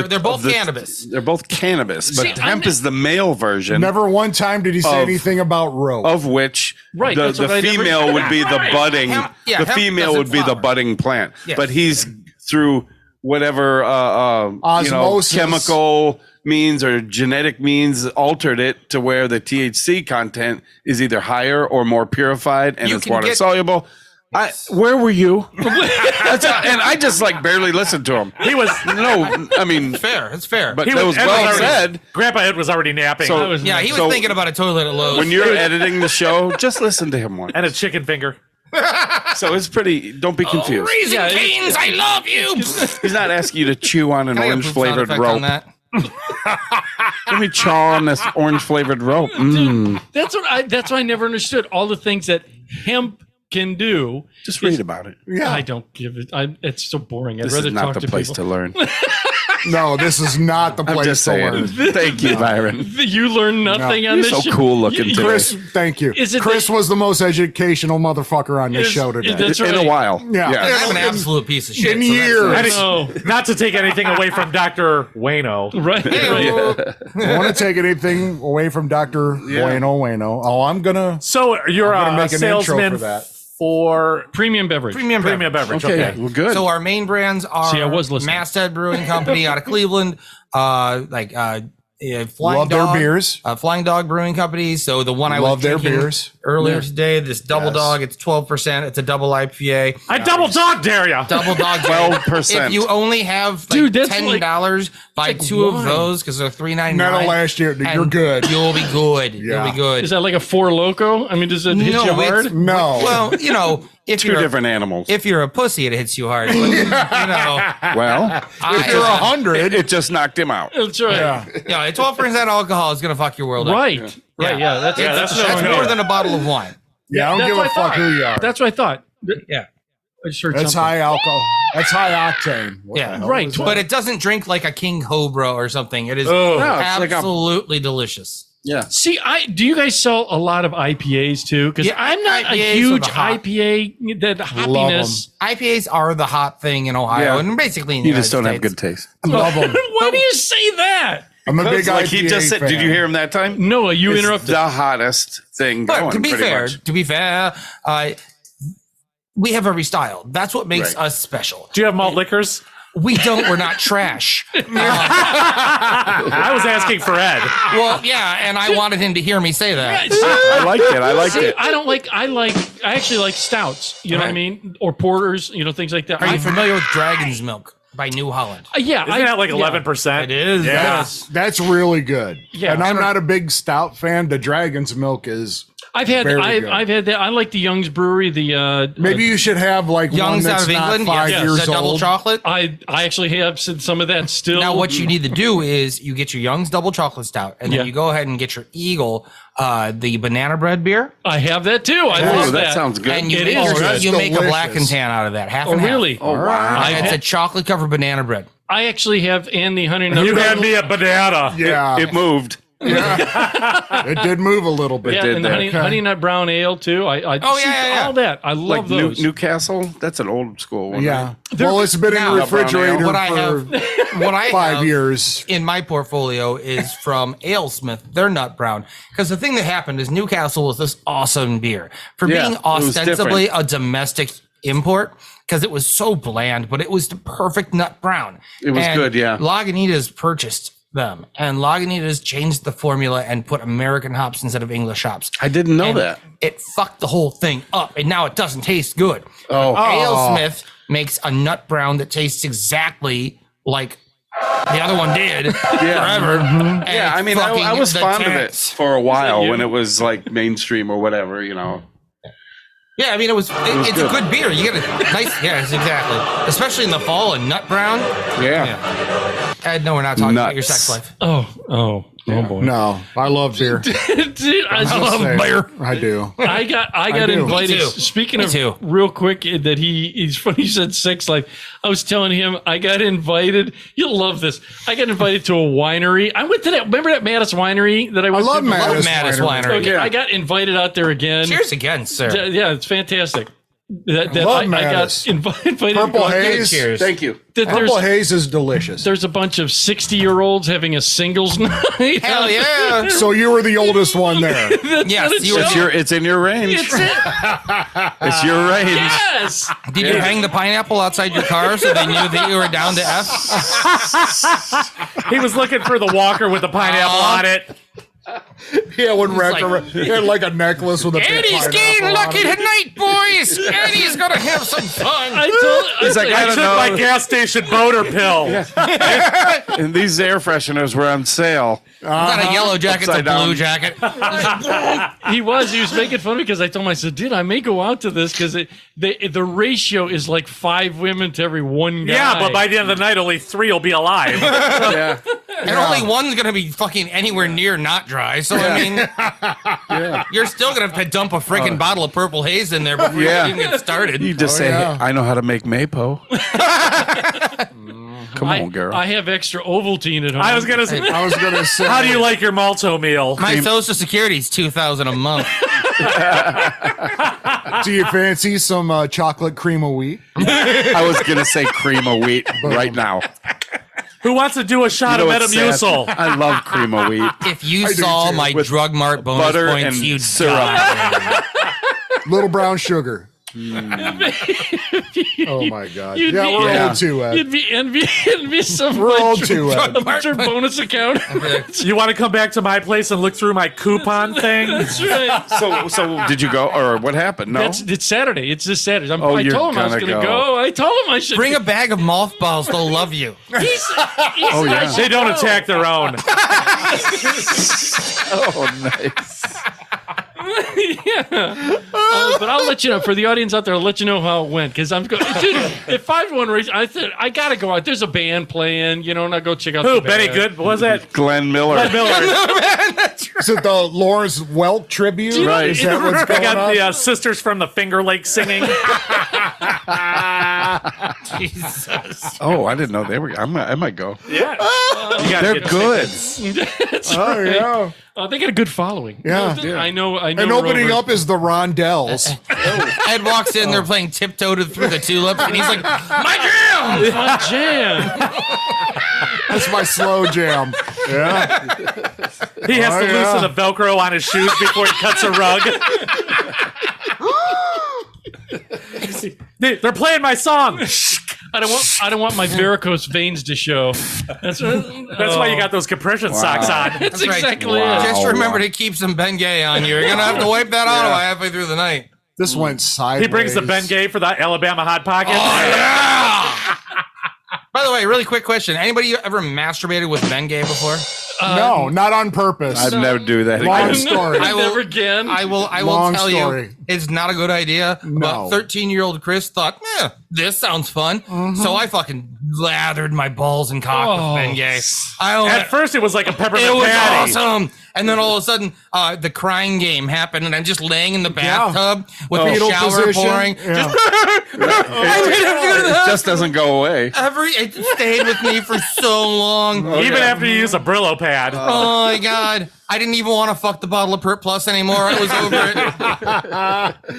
they're both of the- cannabis. They're both cannabis, but See, hemp is the male version. Never one time did he say Of- anything about rope. Of which Right, the that's what I never- female would be the Right. budding. Hemp- yeah, the hemp female doesn't would be the flower. budding plant. Yes. But he's through whatever Osmosis. chemical means or genetic means altered it to where the THC content is either higher or more purified and You it's can water get- soluble. Where were you? And I just like barely listened to him. He was no, I mean fair. It's fair. But he that was well said. Grandpa Ed was already napping. So- Yeah, he was thinking about a toilet at Lowe's. When you're editing the show, just listen to him once. And a chicken finger. So it's pretty. Don't be confused. Raising Cane's, I love you. He's not asking you to chew on an Can I get a orange sound flavored effect rope. on that? Let me chaw on this orange flavored rope. Mm. That's what I never understood. All the things that hemp can do. Just read about it. Yeah. I don't give it. It's so boring. I'd This rather is not talk the to place people. to learn. No, this is not the I'm place just to saying. learn. Thank you, Byron. You learn nothing on You're this so show. cool looking today. Chris, thank you. Is it Chris the- was the most educational motherfucker on this Is- show today. that's In a right. while. Yeah. I'm an absolute piece of shit. In so that's- years. I Oh, Not to take anything away from Dr. Wayno. right. right. I want to take anything away from Dr. Bueno. Oh, I'm gonna. So you're I'm gonna a make an intro salesman for that. Premium beverage. Premium beverage. Okay, Okay. well, good. So our main brands are See, I was listening. Masthead Brewing Company out of Cleveland, Flying Love their Dog, beers. Flying Dog Brewing Company. So the one I Love was their drinking beers. earlier today, this Double Yes. Dog, it's 12%. It's a double IPA. I double dog dare ya. Double Dog 12%. If you only have like Dude, that's $10, buy like two of wine. those because they're $3.99. Not last year. You're and good. You'll be good. Yeah. You'll be good. Is that like a Four Loco? I mean, does it hit you hard? it's- No. Well, you know, if Two you're different animals. if you're a pussy, it hits you hard. But, you know, Well, If you're 100, it just knocked him out. That's right. yeah. yeah, 12% alcohol is gonna fuck your world up. Right. Right. Yeah. That's That's more than a bottle of wine. Yeah, I don't That's give what a I fuck thought. who you are. That's what I thought. Yeah. I just heard That's something. high alcohol. That's high octane. What the Yeah, hell right. was that? But it doesn't drink like a King Cobra or something. It is Oh. No, it's like a- absolutely delicious. Yeah. See, do you guys sell a lot of IPAs too? Because Yeah, I'm not IPAs a are huge the hot. IPA. That hoppiness. IPAs are the hot thing in Ohio Yeah. and basically in the You just don't United have States. good taste. I love them. Why do you say that? I'm a big Like IPA he just said, fan. did you hear him that time? Noah, you It's interrupted. the hottest thing But going, to be pretty fair, much. we have every style. That's what makes Right. us special. Do you have malt liquors? We don't. We're not trash. I was asking for Ed. Well, yeah, and I wanted him to hear me say that. I liked it. I liked See, it. I actually like stouts. You know what I mean? Or porters. You know, things like that. Are you familiar with Dragon's Milk by New Holland? Yeah. Isn't that like 11%? It is. Yeah. That's really good. Yeah. And I'm not a big stout fan. The Dragon's Milk is. I've had Very good. I've had that. I like the Young's Brewery. The Maybe you should have like Young's one out that's of not England. 5 Yes, years the double old. chocolate. I actually have some of that still. Now, what you need to do is you get your Young's double chocolate stout, and then Yeah. you go ahead and get your Eagle, the banana bread beer, I have that too. I Oh, love that sounds good. and you It make, is. that's you make a black and delicious. tan out of that. Half Oh, and half. really? Oh, wow. It's a chocolate covered banana bread. I actually have and the honey nut. You had me at banana. Yeah. It moved. It did move a little bit. Yeah, did and the that. honey nut brown ale too. I Oh, see yeah. all that. I Like love those. Newcastle. That's an old school one. Yeah. right? Well, it's been in Now, the refrigerator what I for have, what I 5 have years. in my portfolio is from AleSmith. They're nut brown. Because the thing that happened is Newcastle was this awesome beer for Yeah, being it was ostensibly a domestic import. Because it was so bland, but it was the perfect nut brown. It was good, yeah. Lagunitas purchased them, and Lagunitas changed the formula and put American hops instead of English hops. I didn't know And that. It fucked the whole thing up, and now it doesn't taste good. Oh. AleSmith makes a nut brown that tastes exactly like the other one did forever. And Yeah, I mean, I fucking was the fond of it tits. for a while you? when it was like mainstream or whatever, you know. Yeah, I mean, it's good. a good beer. You get a nice, yes, exactly. Especially in the fall, a nut brown. Yeah. Ed, no, we're not talking about your Nuts. sex life. Oh boy. No, I love beer. Dude, I Just love saying. beer. I do. I got do. invited. Me too. Speaking Me of too. real quick, that he's funny. He said sex life. I was telling him I got invited. You'll love this. I got invited to a winery. I went to that. Remember that Mattis Winery that I went love to? Mattis Mattis Winery. Winery. Okay, I got invited out there again. Cheers again, sir. Yeah, it's fantastic. That love I got Mattis. invited. Purple to go- Haze. Cheers. Thank you. that Purple Haze is delicious. there's a bunch of 60-year-olds having a singles night. Hell yeah. So you were the oldest one there. Yes, you were. It's in your range. It's it. It's your range. Yes. Did you hang the pineapple outside your car so they knew that you were down to F? He was looking for the walker with the pineapple on it. Yeah, one He's wrapped like- around. He had like a necklace with a big Eddie's pineapple getting on lucky it. tonight, boys. Eddie's gonna have some fun. He's like, I I don't took know. my gas station boner pill. And these air fresheners were on sale. Not a yellow jacket, it's a Upside down. blue jacket. He was making fun of me because I told him, I said, dude, I may go out to this because the ratio is like 5 women to every one guy. Yeah, but by the end of the night, only 3 will be alive. Yeah. And only one's gonna be fucking anywhere near not dry. So I mean, you're still gonna have to dump a freaking bottle of Purple Haze in there before you even get started. You just say, yeah. hey, I know how to make Mapo. Come on, girl. I have extra Ovaltine at home. I was gonna say, say, how do you like your malto meal? My Social Security's $2,000 a month. Do you fancy some chocolate cream of wheat? I was gonna say cream of wheat right now. Who wants to do a shot of what's Metamucil? sad? I love cream of wheat. If you I do saw too. my With drug mart bonus butter points, and you'd syrup. die. Little brown sugar. Oh my God! You'd Yeah, be- we're Yeah. old too, Ed. You'd be envious of We're my old too, Ed. your bonus account. You want to come back to my place and look through my coupon thing? That's right. So did you go, or what happened? No. It's Saturday. It's this Saturday. Oh, I you're told him I was gonna going to go. go. I told him I should Bring a bag of mothballs; they'll love you. He's Oh, yeah. They don't attack their own. Oh, nice. Yeah. But I'll let you know. For the audience out there, I'll let you know how it went. Because I'm going, dude, at 5-1 race, I said, I got to go out. There's a band playing, and I'll go check out Who? the Benny band. Good? What was that? Glenn Miller. Glenn Miller. Is it the Lawrence Welk tribute? Right. Is that what's I going got on? the sisters from the Finger Lake singing. Jesus. Oh, I didn't know they were. I might go. Yeah. You gotta They're get good. That's Oh right. yeah. They got a good following. Yeah. I know. And opening Rover. up is the Rondells. Ed walks in, they're playing Tiptoe Through the Tulips, and he's like, "My jam!" My jam. That's my slow jam. Yeah. He has Oh, to yeah. loosen the Velcro on his shoes before he cuts a rug. They're playing my song. I don't want my varicose veins to show. That's why you got those compression socks on. That's right. exactly Wow. it. Just remember to keep some Bengay on you. You're gonna have to wipe that out halfway through the night. This went sideways. He brings the Bengay for the Alabama Hot Pocket. By the way, really quick question: anybody ever masturbated with Bengay before? No, not on purpose. I'd never do that Long again. story. I will- Never again. I will Long tell story. you, it's not a good idea. No. But 13-year-old Chris thought, this sounds fun. So I fucking lathered my balls and cock with Bengay. At first, it was like a peppermint It was patty. awesome. And then all of a sudden, the crying game happened, and I'm just laying in the bathtub with the Fetal shower position. pouring. Yeah. It just doesn't go away. It stayed with me for so long. Even after you use a Brillo pad. Oh my God. I didn't even want to fuck the bottle of Pert Plus anymore. I was over it.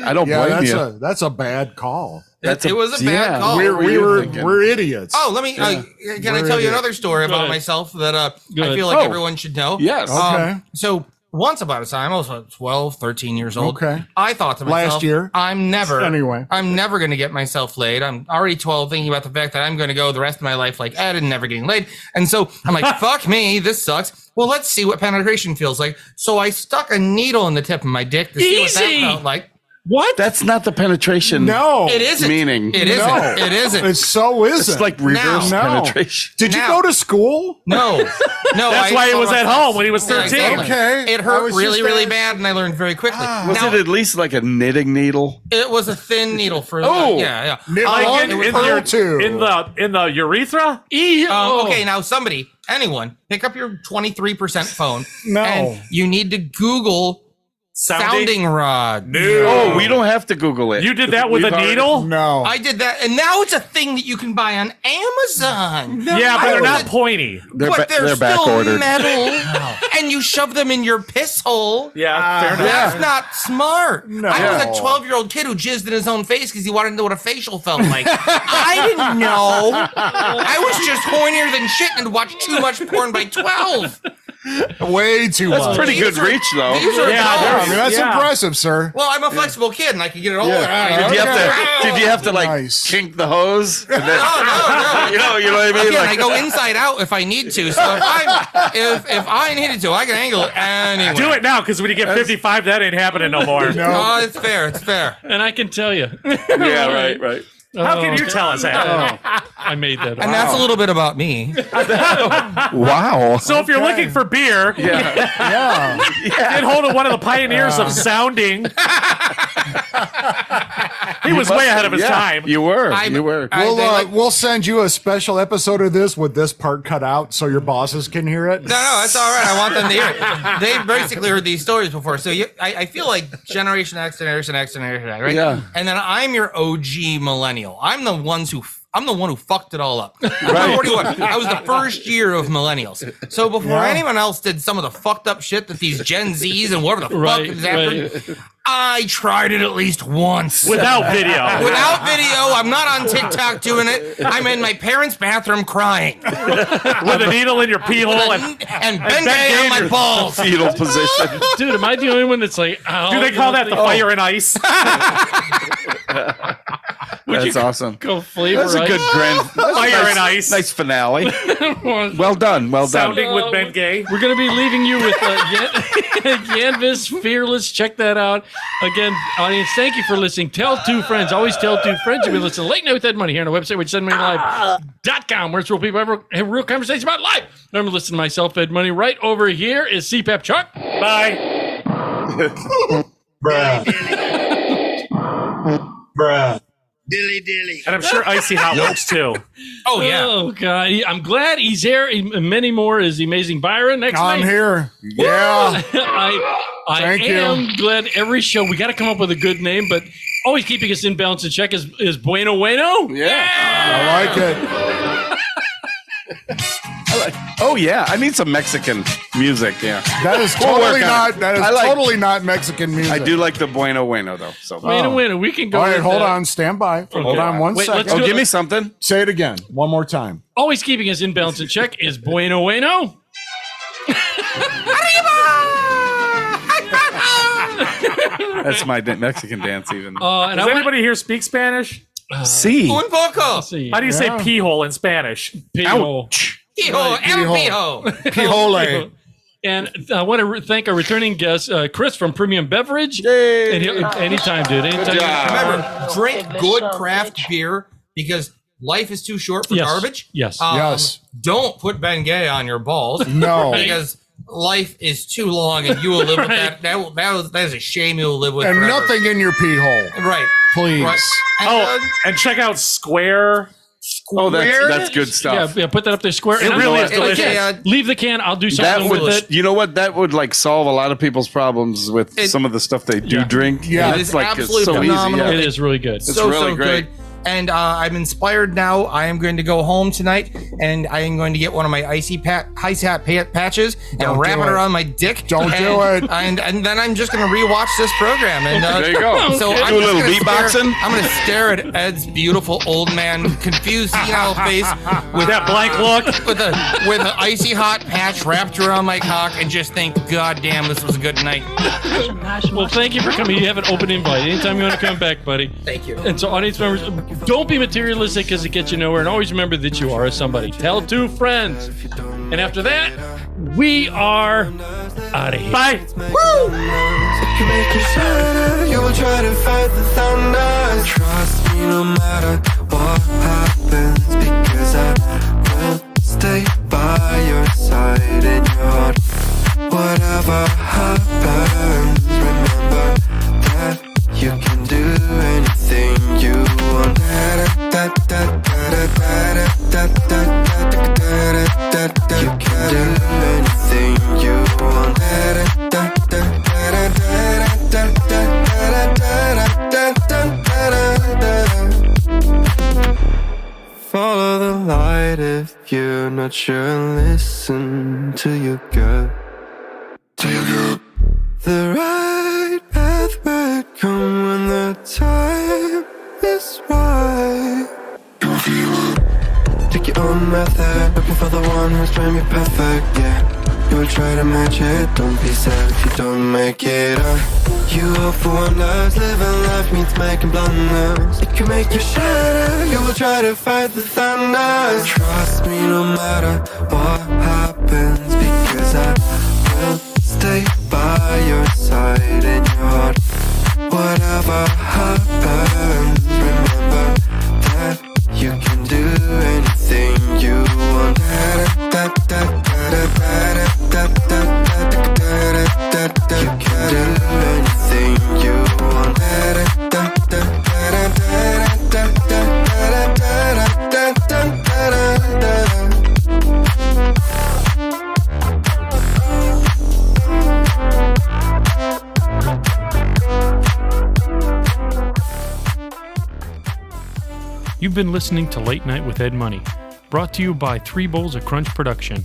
I don't Yeah, blame that's you. that's a bad call. It was a bad call. We're idiots. Oh, let me. can I We're tell you idiots. another story Go about ahead. myself that I ahead. feel like Oh. everyone should know? Yes. Okay. So once upon a time, I was 12, 13 years old. Okay. I thought to myself, Last year. I'm never going to get myself laid. I'm already 12, thinking about the fact that I'm going to go the rest of my life like Ed and never getting laid. And so I'm like, fuck me, this sucks. Well, let's see what penetration feels like. So I stuck a needle in the tip of my dick to see what that Easy. felt like. What? That's not the penetration. No. It isn't. Meaning. It isn't. No. It isn't. It so isn't. It's like reverse No. penetration. Did you Now. go to school? No. That's why he was at home when he was 13. Okay. It I hurt was really, just really asking. bad, and I learned very quickly. Was Now, it at least like a knitting needle? it was a thin needle for Oh. yeah. Like Long in, pearl tube. in the urethra? Okay, now anyone, pick up your 23% phone. No. And you need to Google sounding rod. No. Oh, we don't have to Google it. You did that with We've a already- needle? No. I did that, and now it's a thing that you can buy on Amazon. Yeah, but I they're was not a- pointy. But they're back still ordered. metal, and you shove them in your piss hole. Yeah, fair enough. That's not smart. No. I was a 12-year-old kid who jizzed in his own face because he wanted to know what a facial felt like. I didn't know. I was just hornier than shit and watched too much porn by 12. Way too much. That's pretty good reach, though. These are I dogs. mean, that's impressive, sir. Well, I'm a flexible kid and I can get it all Yeah. around. Did you have to like Nice. kink the hose? And then, No. you know what I mean? Again, Like, I go inside out if I need to. So if I needed to, I can angle it anyway. Do it now, because when you get 55, that ain't happening no more. Oh, it's fair. It's fair. And I can tell you. yeah, right. How can you tell us that? I made that up. And that's a little bit about me. Wow. So if you're looking for beer, Yeah. get hold of one of the pioneers of sounding. He was way ahead of his time. You were. You were. We'll send you a special episode of this with this part cut out so your bosses can hear it. No, that's all right. I want them to hear it. They've basically heard these stories before. So I feel like Generation X, right? Yeah. And then I'm your OG millennial. I'm the one who fucked it all up. I'm 41. I was the first year of millennials. So before anyone else did some of the fucked up shit that these Gen Zs and whatever the fuck is happening, I tried it at least once. Without video. Without video. I'm not on TikTok doing it. I'm in my parents' bathroom crying. With a needle in your pee hole and Bengay on my balls. Fetal position. Dude, am I the only one that's like, ow, do they call that the fire and ice? That's awesome. Go flavor That's a good fire and ice. Nice finale. Well done. Well done. Sounding with Ben Gay. We're going to be leaving you with Yanvis Fearless. Check that out. Again, audience, thank you for listening. Tell two friends. Always tell two friends. You've been listening to Late Night with Ed Money here on the website, which is EdMoneyLive.com, where it's real people have real conversations about life. Remember, listen to myself, Ed Money. Right over here is CPAP Chuck. Bye. Bruh. Dilly. And I'm sure Icy Hot works too. Oh, yeah. Oh, God. I'm glad he's here. Many more is the amazing Byron next I'm week. here. Yeah. I Thank am you. glad every show, we got to come up with a good name, but always keeping us in balance and check is Bueno Bueno. Yeah. I like it. Oh yeah, I need some Mexican music. Yeah, That is We'll totally work on it. totally not Mexican music. I do like the Bueno Bueno though. So Bueno Bueno. We can go. All right, with hold that. on, stand by. Hold on one Wait, second. let's do give me something. Say it again, one more time. Always keeping us in balance and check is Bueno Bueno. That's my Mexican dance. Even And Does anybody here speak Spanish? see. Un poco. How do you say pee hole in Spanish? Pijo. Pijo. El Pijo. Pijole. And I want to thank our returning guest, Chris from Premium Beverage. Yay. And anytime, dude. Anytime. Remember, drink good craft beer because life is too short for Yes. garbage. Yes. Yes. Don't put Bengay on your balls. No. Because life is too long and you will live with that. That is a shame you will live with And forever. nothing in your pee hole. Right. Please. Right. And, Oh, and check out Square. Oh, that's good stuff. Yeah, put that up there, Square. It And really I'm- is delicious. Okay, Leave the can. I'll do That something with would, it. you know what? That would like solve a lot of people's problems with some of the stuff they do drink. Yeah. It it's is like it's absolutely so phenomenal. easy. It is really good. It's really great. good. And I'm inspired now. I am going to go home tonight, and I am going to get one of my ice hat patches and Don't wrap do it it. around my dick. Don't do it. And then I'm just going to rewatch this program. And There you go. So Do I'm a just little gonna beatboxing. I'm going to stare at Ed's beautiful old man, confused, senile face with That blank look. with an icy hot patch wrapped around my cock, and just think, God damn, this was a good night. Well, thank you for coming. You have an open invite. Anytime you want to come back, buddy. Thank you. And so, audience members, don't be materialistic because it gets you nowhere. And always remember that you are a somebody. Tell two friends. And after that, we are out of here. Bye. You will try to fight the thunder. Trust me no matter what happens, because I will stay by your side in your heart. Whatever happens, remember that you can do anything you want. You can do anything you want. Follow the light if you're not sure. Listen to your gut. The right path will come when the time is right. Take your own method, looking for the one who's trying to be perfect. Yeah, you will try to match it. Don't be sad if you don't make it. You hope for wonders. Living life means making blunders. It can make you shatter. You will try to fight the thunder. Trust me no matter what happens, because I will stay by your side in your heart. Whatever happens, remember that you can do anything you want. You can do anything you want. You've been listening to Late Night with Ed Money, brought to you by 3 Bowls of Crunch Production.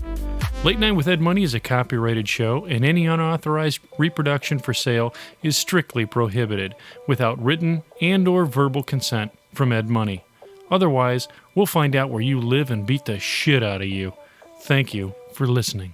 Late Night with Ed Money is a copyrighted show, and any unauthorized reproduction for sale is strictly prohibited without written and or verbal consent from Ed Money. Otherwise, we'll find out where you live and beat the shit out of you. Thank you for listening.